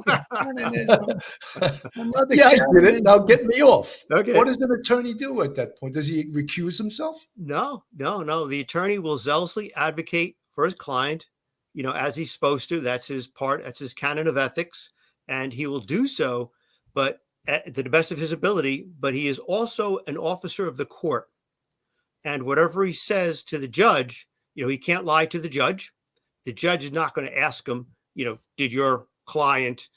Yeah, I did it. Now get me off." Okay. What does an attorney do at that point? Does he recuse himself? No. The attorney will zealously advocate for his client, you know, as he's supposed to. That's his part. That's his canon of ethics. And he will do so, but to the best of his ability. But he is also an officer of the court. And whatever he says to the judge, you know, he can't lie to the judge. The judge is not going to ask him, you know, did your client,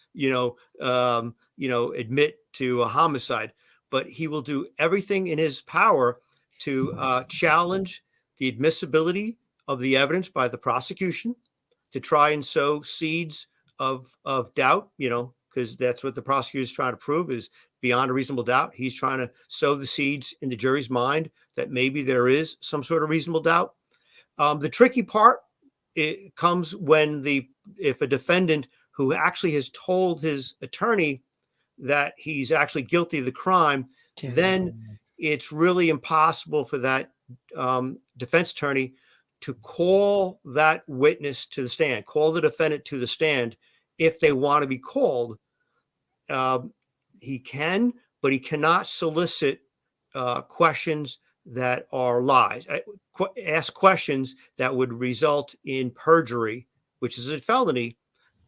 admit to a homicide? But he will do everything in his power to challenge the admissibility of the evidence by the prosecution, to try and sow seeds of doubt, you know, because that's what the prosecutor is trying to prove is beyond a reasonable doubt. He's trying to sow the seeds in the jury's mind that maybe there is some sort of reasonable doubt. The tricky part, it comes when if a defendant who actually has told his attorney that he's actually guilty of the crime, then it's really impossible for that defense attorney to call that witness to the stand, call the defendant to the stand if they want to be called. He can, but he cannot solicit questions that are lies, ask questions that would result in perjury, which is a felony,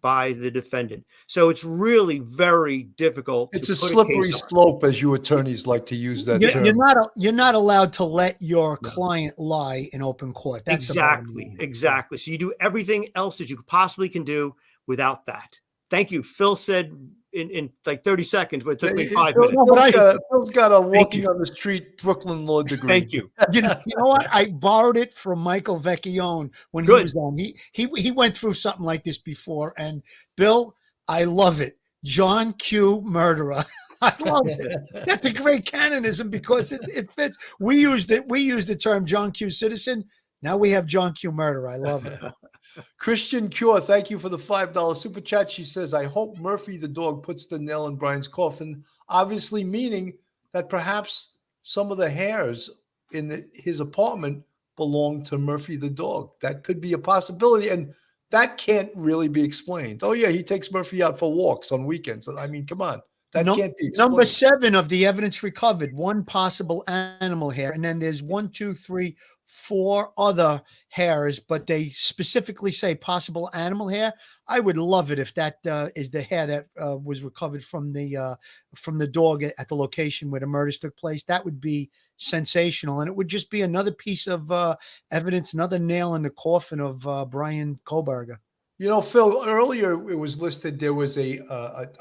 by the defendant. So it's really very difficult. It's a slippery slope, as you attorneys like to use that term. You're not allowed to let your client lie in open court. That's exactly. So you do everything else that you possibly can do without that. Thank you. Phil said in like 30 seconds, but it took me 5 minutes. Phil's got a walking on the street Brooklyn law degree. Thank you. You know what? I borrowed it from Michael Vecchione when he was on. He went through something like this before. And Bill, I love it. John Q. Murderer. I love it. That's a great canonism because it fits. We use the term John Q. Citizen. Now we have John Q. Murderer. I love it. Christian Cure, thank you for the $5 super chat. She says, "I hope Murphy the dog puts the nail in Brian's coffin," obviously meaning that perhaps some of the hairs in his apartment belong to Murphy the dog. That could be a possibility, and that can't really be explained. Oh, yeah, he takes Murphy out for walks on weekends. I mean, come on. That can't be explained. Number 7 of the evidence recovered, 1 possible animal hair, and then there's 1, 2, 3, 4 other hairs, but they specifically say possible animal hair. I would love it if that is the hair that was recovered from the dog at the location where the murders took place. That would be sensational, and it would just be another piece of evidence, another nail in the coffin of Bryan Kohberger. You know, Phil, earlier it was listed there was a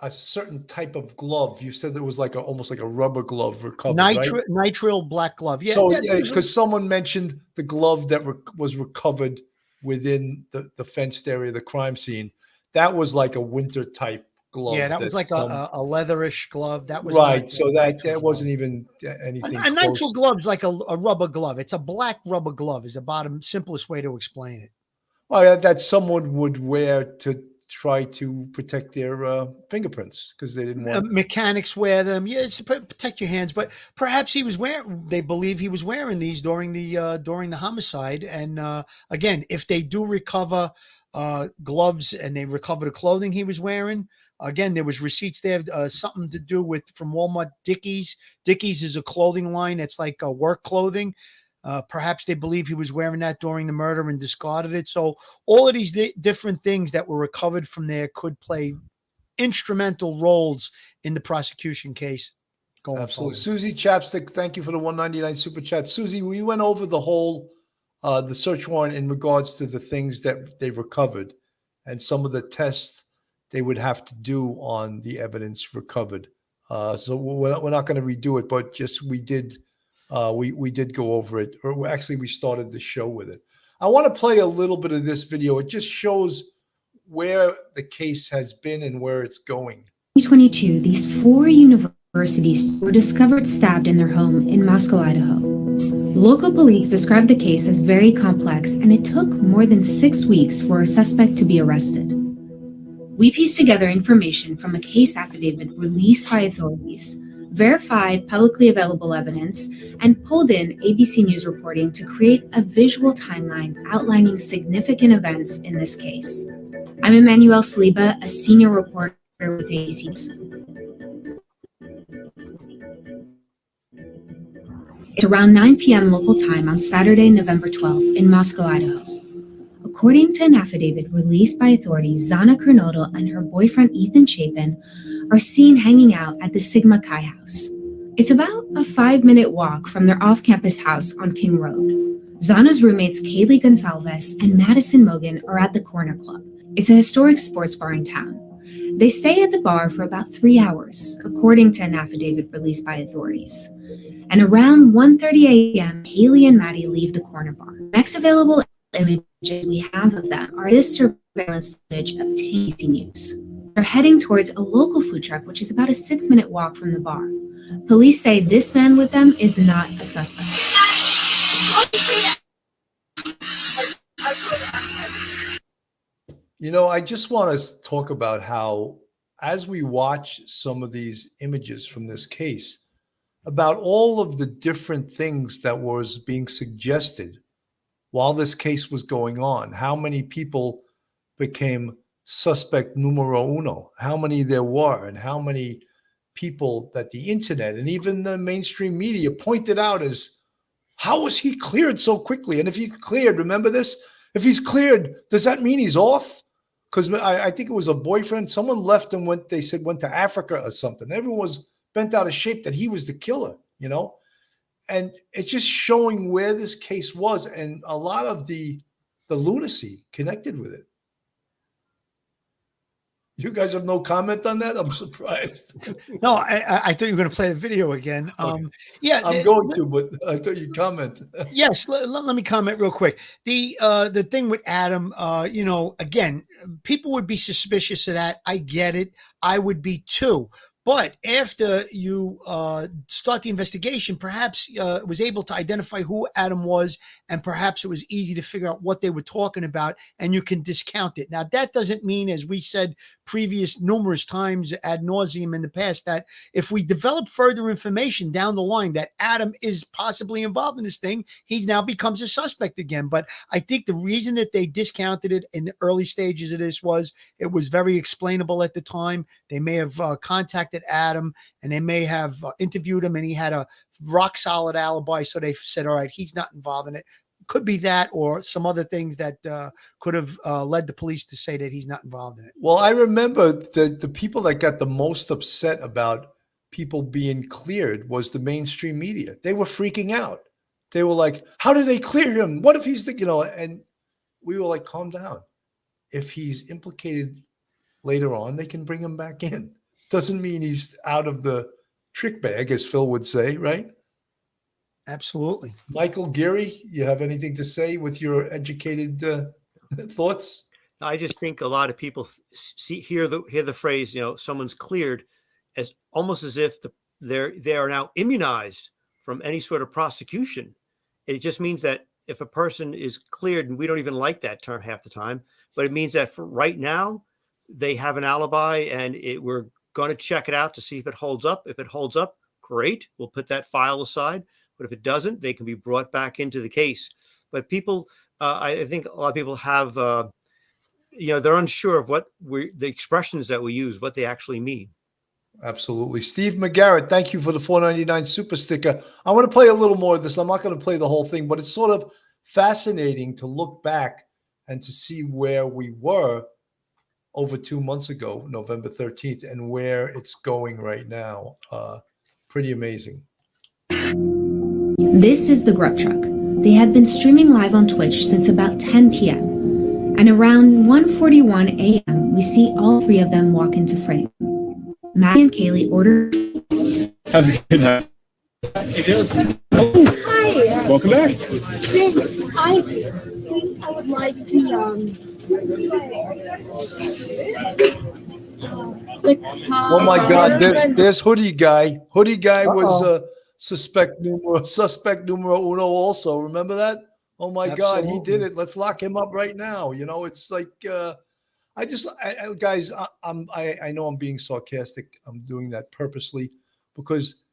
certain type of glove. You said there was like almost like a rubber glove recovered, right? Nitrile black glove. Yeah. So, yeah, because someone mentioned the glove that was recovered within the fenced area of the crime scene. That was like a winter type glove. Yeah, that was like a leatherish glove. That was right. Not, so that wasn't even anything. A nitrile glove's like a rubber glove. It's a black rubber glove. Is about the simplest way to explain it. Well, that someone would wear to try to protect their fingerprints because they didn't want. Mechanics wear them. Yeah, it's to protect your hands. But perhaps he was wearing. They believe he was wearing these during the homicide. And again, if they do recover gloves and they recover the clothing he was wearing. Again, there was receipts there, something to do with from Walmart. Dickies. Dickies is a clothing line that's like work clothing. Perhaps they believe he was wearing that during the murder and discarded it. So all of these different things that were recovered from there could play instrumental roles in the prosecution case. Absolutely. Forward. Susie Chapstick, thank you for the 199 super chat. Susie, we went over the whole the search warrant in regards to the things that they recovered and some of the tests they would have to do on the evidence recovered. So we're not going to redo it, but just we did go over it, or actually we started the show with it. I want to play a little bit of this video. It just shows where the case has been and where it's going. 2022, these 4 universities were discovered stabbed in their home in Moscow, Idaho. Local police described the case as very complex, and it took more than 6 weeks for a suspect to be arrested. We pieced together information from a case affidavit released by authorities, verified publicly available evidence, and pulled in ABC News reporting to create a visual timeline outlining significant events in this case. I'm Emmanuel Saliba, a senior reporter with ABC News. It's around 9 p.m. local time on Saturday, November 12th in Moscow, Idaho. According to an affidavit released by authorities, Zana Kernodle and her boyfriend Ethan Chapin are seen hanging out at the Sigma Chi house. It's about a 5-minute walk from their off-campus house on King Road. Zana's roommates Kaylee Gonsalves and Madison Mogan are at the Corner Club. It's a historic sports bar in town. They stay at the bar for about 3 hours, according to an affidavit released by authorities. And around 1:30 a.m., Haley and Maddie leave the corner bar. Next available images we have of them are this surveillance footage obtained by ABC News. They're heading towards a local food truck, which is about a 6-minute walk from the bar. Police say this man with them is not a suspect. You know, I just want to talk about how, as we watch some of these images from this case, about all of the different things that was being suggested while this case was going on, how many people became suspect numero uno, how many there were, and how many people that the internet and even the mainstream media pointed out as, how was he cleared so quickly? And if he's cleared, remember this? If he's cleared, does that mean he's off? Because I think it was a boyfriend. Someone left and went to Africa or something. Everyone was bent out of shape that he was the killer, you know? And it's just showing where this case was and a lot of the lunacy connected with it. You guys have no comment on that? I'm surprised. No, I thought you were going to play the video again. Okay. Yeah, I'm going to, but I thought you'd comment. Yes, let me comment real quick. The thing with Adam, you know, again, people would be suspicious of that. I get it. I would be too. But after you start the investigation, perhaps it was able to identify who Adam was, and perhaps it was easy to figure out what they were talking about, and you can discount it. Now, that doesn't mean, as we said numerous times ad nauseum in the past, that if we develop further information down the line that Adam is possibly involved in this thing, he now becomes a suspect again. But I think the reason that they discounted it in the early stages of this was it was very explainable at the time. They may have contacted Adam and they may have interviewed him and he had a rock solid alibi. So they said, all right, he's not involved in it. Could be that or some other things that could have led the police to say that he's not involved in it. Well, I remember the people that got the most upset about people being cleared was the mainstream media. They were freaking out. They were like, how did they clear him? What if he's the, and we were like, calm down. If he's implicated later on, they can bring him back in. Doesn't mean he's out of the trick bag, as Phil would say, right? Absolutely. Michael Geary, you have anything to say with your educated thoughts? I just think a lot of people hear the phrase, someone's cleared, as almost as if they are now immunized from any sort of prosecution. It just means that if a person is cleared, and we don't even like that term half the time, but it means that for right now, they have an alibi, and we're going to check it out to see if it holds up. If it holds up, great. We'll put that file aside. But if it doesn't, they can be brought back into the case. But people, I think a lot of people have, they're unsure of what the expressions that we use, what they actually mean. Absolutely. Steve McGarrett, thank you for the $4.99 super sticker. I want to play a little more of this. I'm not going to play the whole thing, but it's sort of fascinating to look back and to see where we were over 2 months ago, November 13th, and where it's going right now. Pretty amazing. This is the Grub Truck. They have been streaming live on Twitch since about 10 p.m. And around 1:41 a.m., we see all three of them walk into frame. Matt and Kaylee order. Have a good night. Hi. Welcome back. Thanks. I think I would like to Oh my God! There's Hoodie Guy. Hoodie Guy was suspect numero uno. Also, remember that? Oh my God, he did it. Let's lock him up right now. It's like guys. I know I'm being sarcastic. I'm doing that purposely because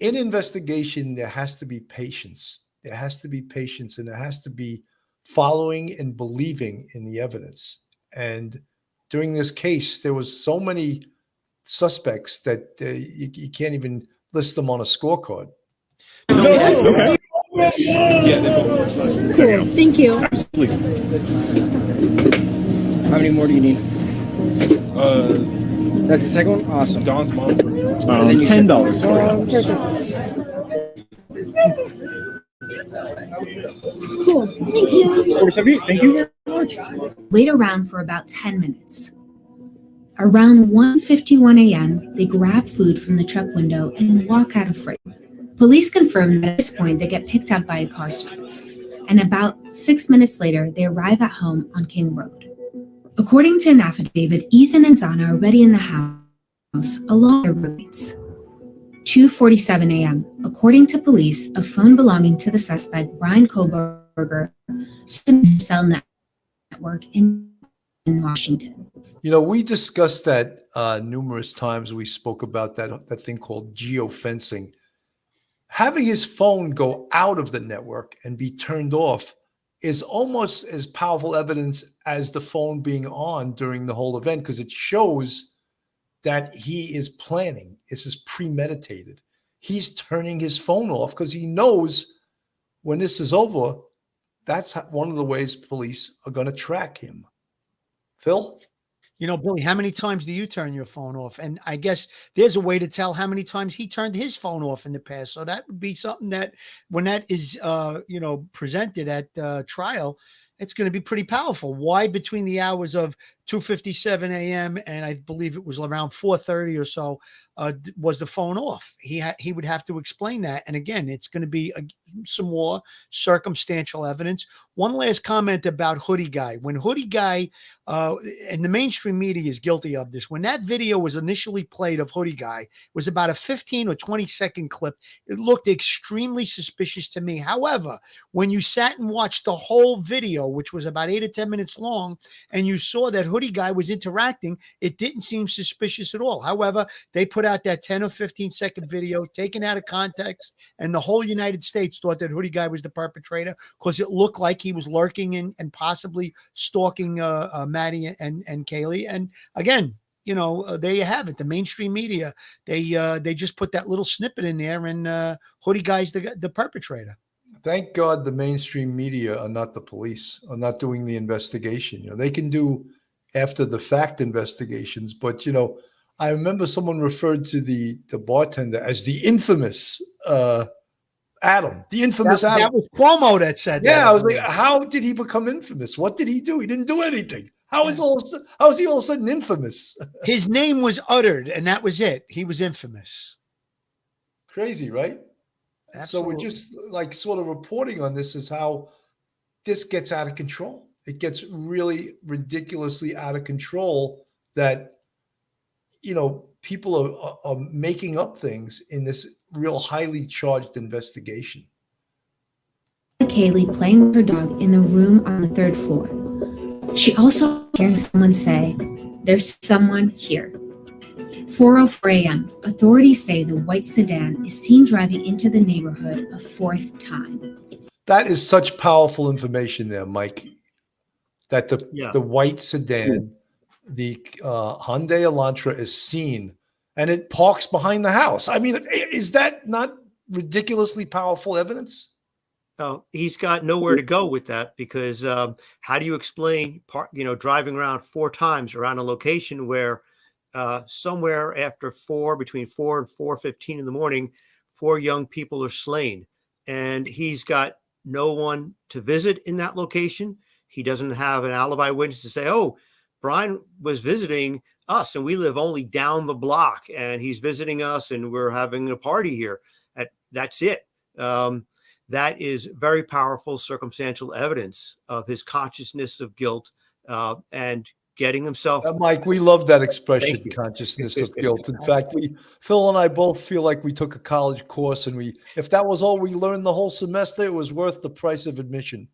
in investigation there has to be patience. There has to be patience, and there has to be following and believing in the evidence. And during this case, there was so many suspects that you can't even list them on a scorecard. Okay. Cool. Thank you. Absolutely. How many more do you need? That's the second one? Awesome. Don's mom. $10. Cool. Thank you. Thank you very much. Wait around for about 10 minutes. Around 1:51 a.m., they grab food from the truck window and walk out of frame. Police confirm that at this point they get picked up by a car service, and about 6 minutes later, they arrive at home on King Road. According to an affidavit, Ethan and Zana are already in the house along their roommates. 2:47 a.m., according to police, a phone belonging to the suspect, Bryan Kohberger, stood in the cell network in Washington. We discussed that numerous times. We spoke about that thing called geofencing. Having his phone go out of the network and be turned off is almost as powerful evidence as the phone being on during the whole event, because it shows that he is planning. This is premeditated. He's turning his phone off because he knows when this is over, that's one of the ways police are going to track him. Phil? Billy, how many times do you turn your phone off? And I guess there's a way to tell how many times he turned his phone off in the past. So that would be something that when that is, presented at trial, it's going to be pretty powerful. Why between the hours of 2:57 a.m. and I believe it was around 4:30 or so was the phone off? He would have to explain that. And again, it's going to be some more circumstantial evidence. One last comment about Hoodie Guy. When Hoodie Guy, and the mainstream media is guilty of this, when that video was initially played of Hoodie Guy, it was about a 15 or 20-second clip. It looked extremely suspicious to me. However, when you sat and watched the whole video, which was about 8 or 10 minutes long, and you saw that Hoodie Guy was interacting, it didn't seem suspicious at all. However, they put out that 10 or 15-second video taken out of context, and the whole United States thought that Hoodie Guy was the perpetrator because it looked like he was lurking and possibly stalking Maddie and Kaylee. And again, there you have it. The mainstream media, they just put that little snippet in there, and Hoodie Guy's the perpetrator. Thank God the mainstream media are not the police, are not doing the investigation. They can do after the fact investigations, but I remember someone referred to the bartender as the infamous Adam, the infamous Adam. That was Cuomo that said that. Yeah, I was like, how did he become infamous? What did he do? He didn't do anything. How is he all of a sudden infamous? His name was uttered, and that was it. He was infamous. Crazy, right? Absolutely. So we're just like sort of reporting on this as how this gets out of control. It gets really ridiculously out of control that, you know, people are making up things in this real highly charged investigation. Kaylee playing with her dog in the room on the 3rd floor. She also hears someone say, "There's someone here." 4:04 a.m. Authorities say the white sedan is seen driving into the neighborhood a 4th time. That is such powerful information there, Mike, that the white sedan, the Hyundai Elantra is seen and it parks behind the house. I mean, is that not ridiculously powerful evidence? Oh, he's got nowhere to go with that because how do you explain, driving around 4 times around a location where somewhere after between 4 and 4:15 in the morning, 4 young people are slain, and he's got no one to visit in that location. He doesn't have an alibi witness to say, "Oh, Bryan was visiting us and we live only down the block and he's visiting us and we're having a party here." That's it. That is very powerful circumstantial evidence of his consciousness of guilt and getting himself. Mike, we love that expression, consciousness of guilt. In fact, Phil and I both feel like we took a college course, and if that was all we learned the whole semester, it was worth the price of admission.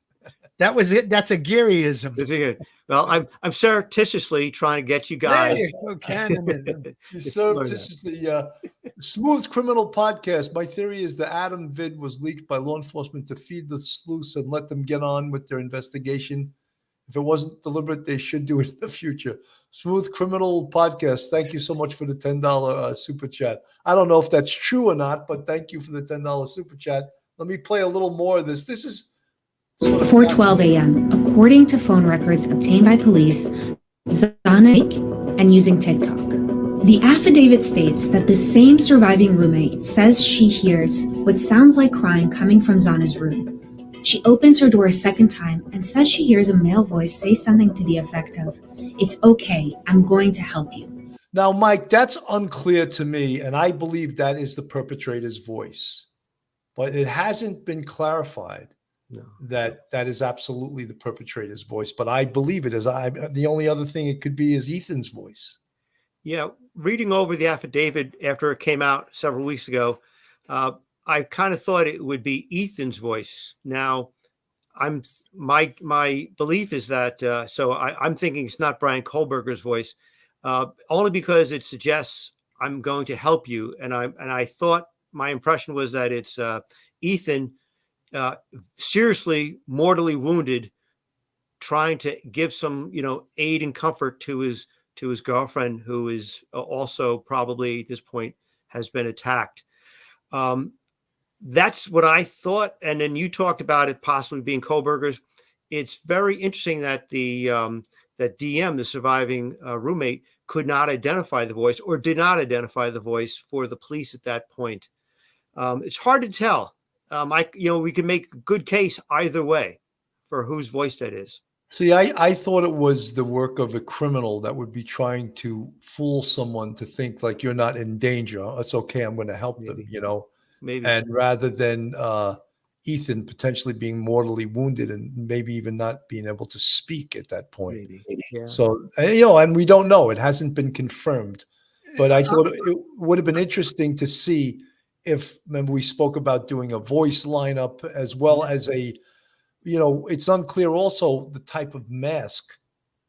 That was it. That's a Garyism. Well, I'm surreptitiously trying to get you guys. Surreptitiously, Smooth Criminal Podcast. My theory is the Adam vid was leaked by law enforcement to feed the sleuths and let them get on with their investigation. If it wasn't deliberate, they should do it in the future. Smooth Criminal Podcast. Thank you so much for the $10 super chat. I don't know if that's true or not, but thank you for the $10 super chat. Let me play a little more of this. This is 4:12 a.m. According to phone records obtained by police, Zana and using TikTok. The affidavit states that the same surviving roommate says she hears what sounds like crying coming from Zana's room. She opens her door a second time and says she hears a male voice say something to the effect of, "It's okay, I'm going to help you." Now, Mike, that's unclear to me, and I believe that is the perpetrator's voice. But it hasn't been clarified that is absolutely the perpetrator's voice. But I believe it is. The only other thing it could be is Ethan's voice. Yeah, reading over the affidavit after it came out several weeks ago, I kind of thought it would be Ethan's voice. Now, my belief is that I'm thinking it's not Bryan Kohberger's voice, only because it suggests "I'm going to help you," and I thought my impression was that it's Ethan, seriously mortally wounded, trying to give some aid and comfort to his girlfriend, who is also probably at this point has been attacked. That's what I thought. And then you talked about it possibly being Kohberger's. It's very interesting that that DM, the surviving roommate, could not identify the voice or did not identify the voice for the police at that point. It's hard to tell. We can make a good case either way for whose voice that is. See, I thought it was the work of a criminal that would be trying to fool someone to think like you're not in danger. It's okay, I'm going to help them, Maybe. And rather than Ethan potentially being mortally wounded and maybe even not being able to speak at that point. Maybe. Yeah. So, and we don't know. It hasn't been confirmed. But I thought it would have been interesting to see if, remember, we spoke about doing a voice lineup as well as it's unclear also the type of mask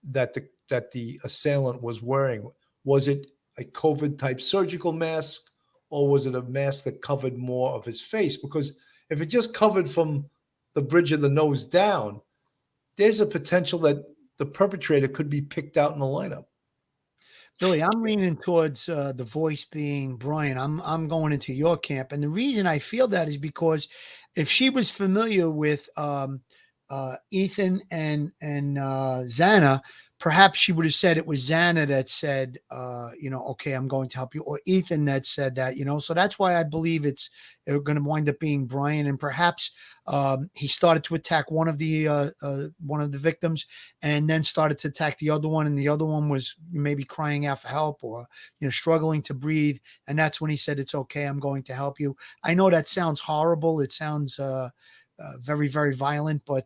that the assailant was wearing. Was it a COVID type surgical mask, or was it a mask that covered more of his face? Because if it just covered from the bridge of the nose down, there's a potential that the perpetrator could be picked out in the lineup. Billy, I'm leaning towards the voice being Bryan. I'm going into your camp, and the reason I feel that is because if she was familiar with Ethan and Zana, perhaps she would have said it was Xana that said, okay, I'm going to help you, or Ethan that said that, so that's why I believe it's going to wind up being Bryan. And perhaps he started to attack one of the victims and then started to attack the other one. And the other one was maybe crying out for help or, struggling to breathe. And that's when he said, it's okay, I'm going to help you. I know that sounds horrible. It sounds very, very violent, but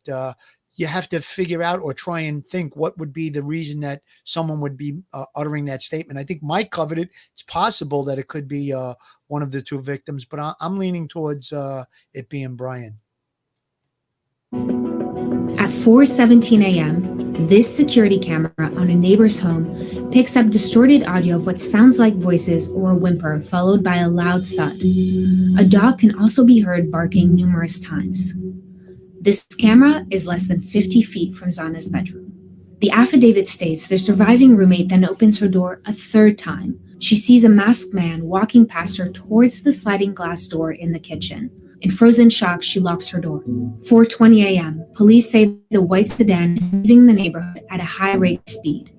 you have to figure out or try and think what would be the reason that someone would be uttering that statement. I think Mike covered it. It's possible that it could be one of the two victims, but I'm leaning towards it being Bryan. At 4:17 a.m., this security camera on a neighbor's home picks up distorted audio of what sounds like voices or a whimper, followed by a loud thud. A dog can also be heard barking numerous times. This camera is less than 50 feet from Xana's bedroom. The affidavit states the surviving roommate then opens her door a third time. She sees a masked man walking past her towards the sliding glass door in the kitchen. In frozen shock, she locks her door. 4:20 a.m., police say the white sedan is leaving the neighborhood at a high rate of speed.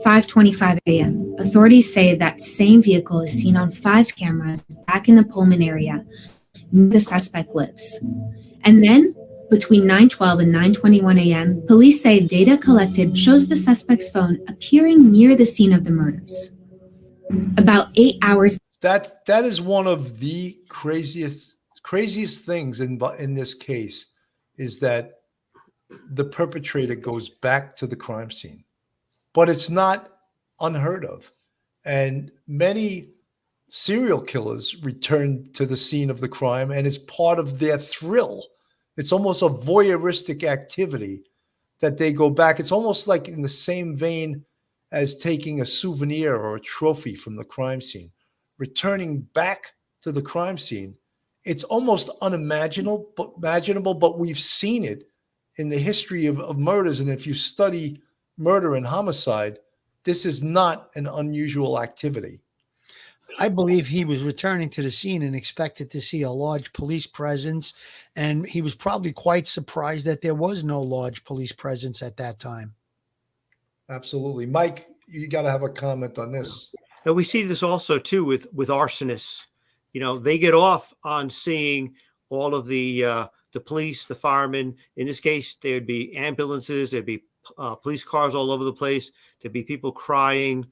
5:25 a.m., authorities say that same vehicle is seen on 5 cameras back in the Pullman area where the suspect lives. And then, between 9:12 and 9:21 a.m., police say data collected shows the suspect's phone appearing near the scene of the murders. About 8 hours. That is one of the craziest things in this case, is that the perpetrator goes back to the crime scene, but it's not unheard of. And many serial killers return to the scene of the crime, and it's part of their thrill. It's almost a voyeuristic activity that they go back. It's almost like in the same vein as taking a souvenir or a trophy from the crime scene, returning back to the crime scene. It's almost unimaginable, but we've seen it in the history of murders. And if you study murder and homicide, this is not an unusual activity. I believe he was returning to the scene and expected to see a large police presence, and he was probably quite surprised that there was no large police presence at that time. Absolutely. Mike, you got to have a comment on this. And we see this also too with arsonists. They get off on seeing all of the police, the firemen. In this case, there'd be ambulances, there'd be police cars all over the place, there'd be people crying.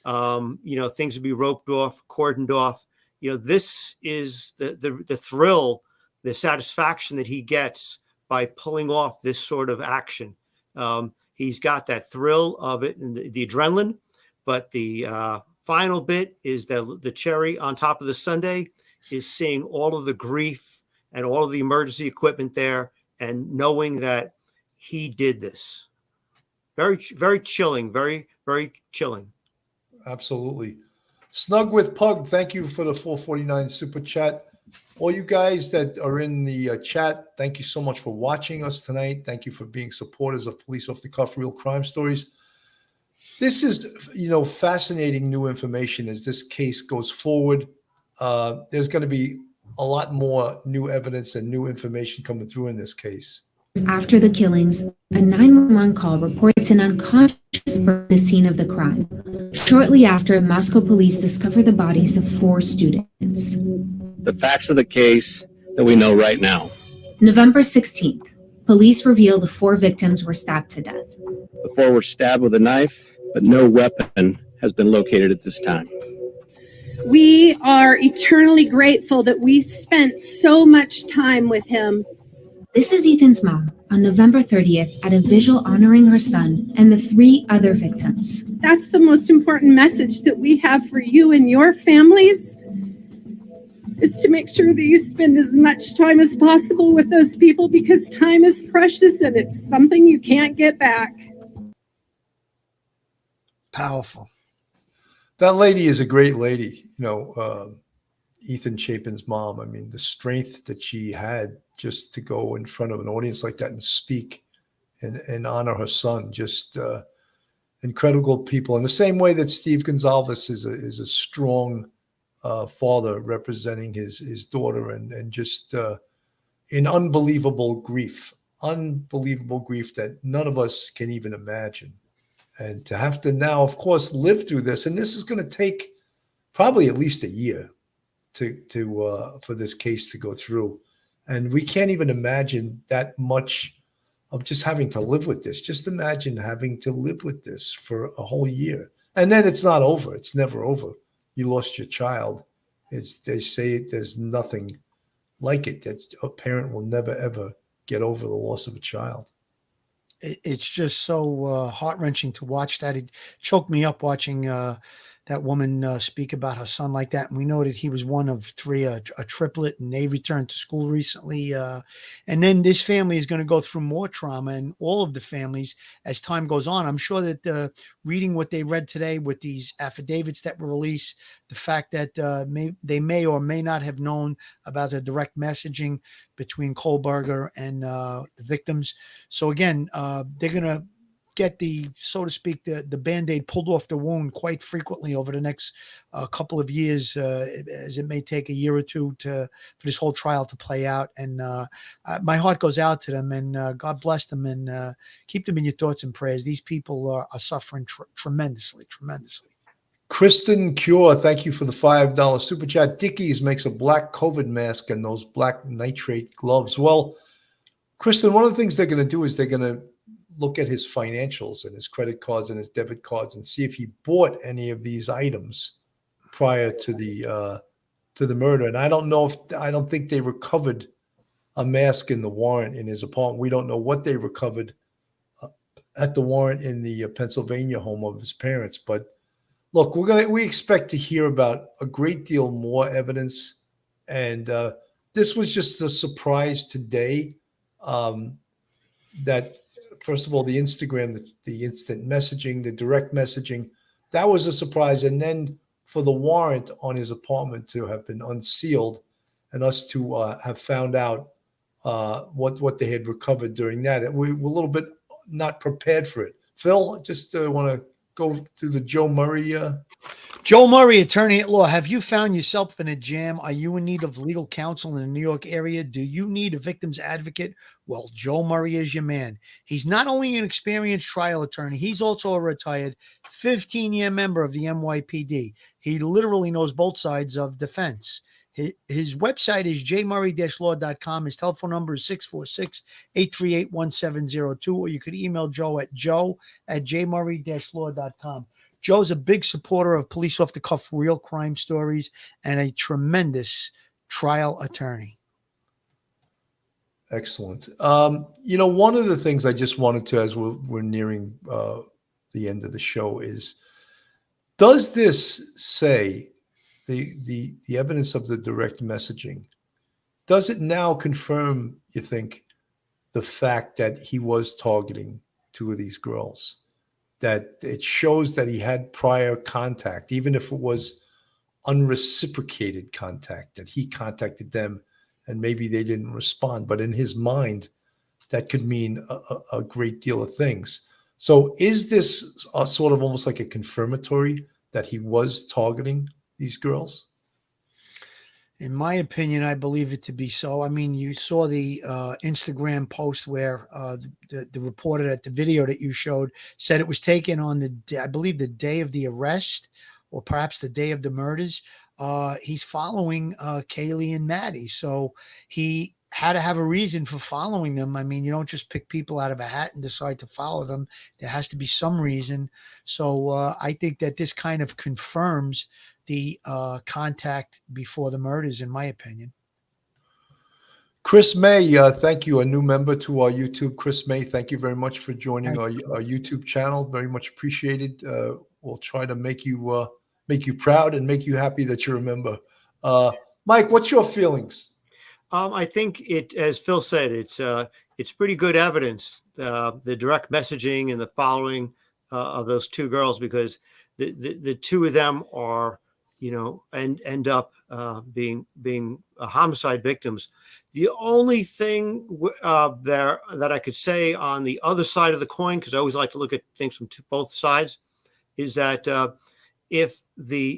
Things would be roped off, cordoned off. This is the thrill, the satisfaction that he gets by pulling off this sort of action. He's got that thrill of it and the adrenaline, but the final bit is the cherry on top of the sundae is seeing all of the grief and all of the emergency equipment there and knowing that he did this. Very, very chilling, very, very chilling. Absolutely. Snug with Pug, thank you for the 449 super chat. All you guys that are in the chat, thank you so much for watching us tonight. Thank you for being supporters of Police Off the Cuff Real Crime Stories. This is, fascinating new information as this case goes forward. There's going to be a lot more new evidence and new information coming through in this case. After the killings, a 911 call reports an unconscious person at the scene of the crime. Shortly after, Moscow police discover the bodies of 4 students. The facts of the case that we know right now. November 16th, police reveal the 4 victims were stabbed to death. The 4 were stabbed with a knife, but no weapon has been located at this time. We are eternally grateful that we spent so much time with him. This is Ethan's mom on November 30th at a vigil honoring her son and the 3 other victims. That's the most important message that we have for you and your families, is to make sure that you spend as much time as possible with those people, because time is precious and it's something you can't get back. Powerful. That lady is a great lady. Ethan Chapin's mom. I mean, the strength that she had just to go in front of an audience like that and speak and honor her son, just incredible people. In the same way that Steve Gonzalez is a strong father representing his daughter and just in unbelievable grief that none of us can even imagine. and to have to now, of course, live through this. And this is going to take probably at least a year for this case to go through. And we can't even imagine that much of just having to live with this. Just imagine having to live with this for a whole year. And then it's not over. It's never over. You lost your child. They say there's nothing like it, that a parent will never, ever get over the loss of a child. It's just so heart-wrenching to watch that. It choked me up watching that woman speak about her son like that. And we know that he was one of three, a triplet, and they returned to school recently. And then this family is going to go through more trauma, and all of the families as time goes on. I'm sure that reading what they read today with these affidavits that were released, the fact that they may or may not have known about the direct messaging between Kohberger and the victims. So again, they're going to get so to speak, the Band-Aid pulled off the wound quite frequently over the next couple of years, as it may take a year or two for this whole trial to play out. And my heart goes out to them, and God bless them, and keep them in your thoughts and prayers. These people are suffering tremendously. Kristen Cure, thank you for the $5 super chat. Dickies makes a black COVID mask and those black nitrate gloves. Well, Kristen, one of the things they're going to do is they're going to look at his financials and his credit cards and his debit cards and see if he bought any of these items prior to the murder. And I don't think they recovered a mask in the warrant in his apartment. We don't know what they recovered at the warrant in the Pennsylvania home of his parents. But look, we expect to hear about a great deal more evidence. And this was just a surprise today, that first of all, the Instagram, the instant messaging, the direct messaging, that was a surprise. And then for the warrant on his apartment to have been unsealed and us to have found out what they had recovered during that. We were a little bit not prepared for it. Phil, just want to go through the Joe Murray. Joe Murray, attorney at law. Have you found yourself in a jam? Are you in need of legal counsel in the New York area? Do you need a victim's advocate? Well, Joe Murray is your man. He's not only an experienced trial attorney, he's also a retired 15-year member of the NYPD. He literally knows both sides of defense. His website is jmurray-law.com. His telephone number is 646-838-1702, or you could email Joe at joe@jmurray-law.com. Joe's a big supporter of police off-the-cuff real crime stories and a tremendous trial attorney. Excellent. One of the things I just wanted to, as we're nearing the end of the show, is, does this say the evidence of the direct messaging, does it now confirm, you think, the fact that he was targeting two of these girls? That it shows that he had prior contact, even if it was unreciprocated contact, that he contacted them and maybe they didn't respond. But in his mind, that could mean a great deal of things. So is this sort of almost like a confirmatory that he was targeting these girls? In my opinion, I believe it to be so. I mean, you saw the Instagram post where the reporter at the video that you showed said it was taken on I believe the day of the arrest, or perhaps the day of the murders. He's following Kaylee and Maddie. So he had to have a reason for following them. I mean, you don't just pick people out of a hat and decide to follow them. There has to be some reason. So I think that this kind of confirms the contact before the murders, in my opinion. Chris May, thank you. A new member to our YouTube. Chris May, thank you very much for joining our YouTube channel. Very much appreciated. We'll try to make you proud and make you happy that you're a member. Mike, what's your feelings? I think it, as Phil said, it's pretty good evidence, the direct messaging and the following of those two girls, because the two of them are, and end up being homicide victims. The only thing there that I could say on the other side of the coin, because I always like to look at things from both sides, is that if Ms.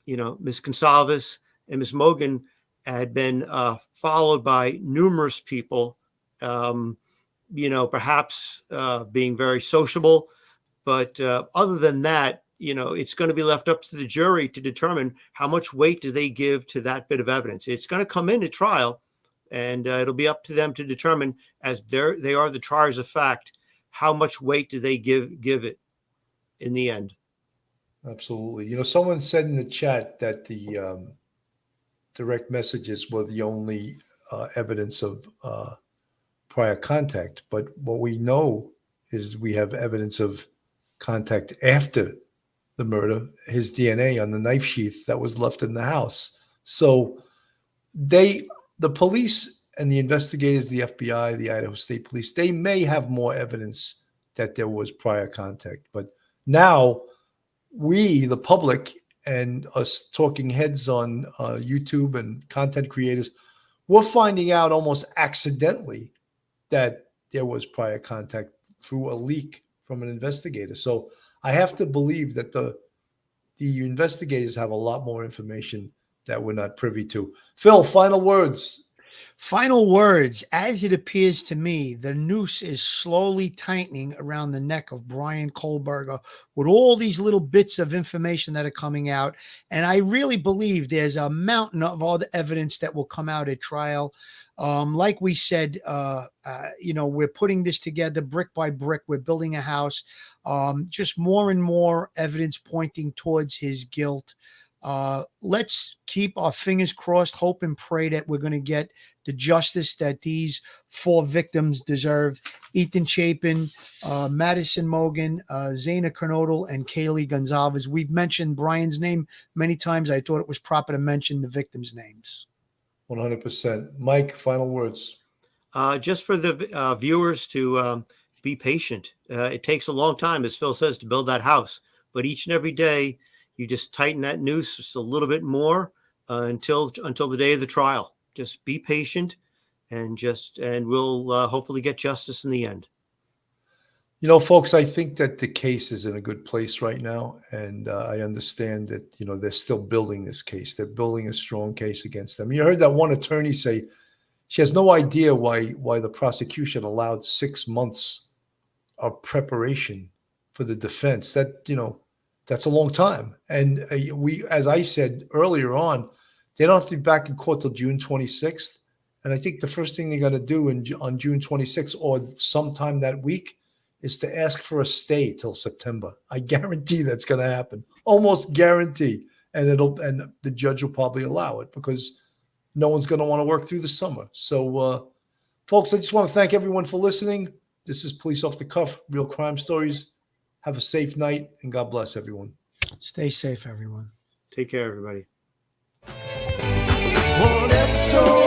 Gonsalves and Ms. Mogan had been followed by numerous people, perhaps being very sociable, But other than that, it's going to be left up to the jury to determine how much weight do they give to that bit of evidence. It's going to come into trial, and it'll be up to them to determine, as they are the triers of fact, how much weight do they give it in the end. Absolutely. Someone said in the chat that the direct messages were the only evidence of prior contact. But what we know is we have evidence of contact after the murder, his DNA on the knife sheath that was left in the house. So the police and the investigators, the FBI, the Idaho State Police, they may have more evidence that there was prior contact. But now we, the public, and us talking heads on YouTube and content creators, we're finding out almost accidentally that there was prior contact through a leak from an investigator. So I have to believe that the investigators have a lot more information that we're not privy to. Phil, final words. Final words. As it appears to me, the noose is slowly tightening around the neck of Bryan Kohberger with all these little bits of information that are coming out. And I really believe there's a mountain of other evidence that will come out at trial. Like we said, we're putting this together brick by brick. We're building a house. Just more and more evidence pointing towards his guilt. Let's keep our fingers crossed, hope and pray that we're going to get the justice that these 4 victims deserve. Ethan Chapin, Madison Mogan, Zaina Kernodle, and Kaylee Gonzalez. We've mentioned Brian's name many times. I thought it was proper to mention the victims' names. 100%. Mike, final words. Just for the viewers to be patient. It takes a long time, as Phil says, to build that house. But each and every day, you just tighten that noose just a little bit more until the day of the trial. Just be patient, and we'll hopefully get justice in the end. Folks, I think that the case is in a good place right now, and I understand that they're still building this case. They're building a strong case against them. You heard that one attorney say she has no idea why the prosecution allowed 6 months of preparation for the defense. That's a long time. And as I said earlier on, they don't have to be back in court till June 26th. And I think the first thing they're going to do on June 26th or sometime that week is to ask for a stay till September. I guarantee that's going to happen. Almost guarantee. And the judge will probably allow it because no one's going to want to work through the summer. So, folks, I just want to thank everyone for listening. This is Police Off the Cuff, Real Crime Stories. Have a safe night, and God bless everyone. Stay safe, everyone. Take care, everybody. One episode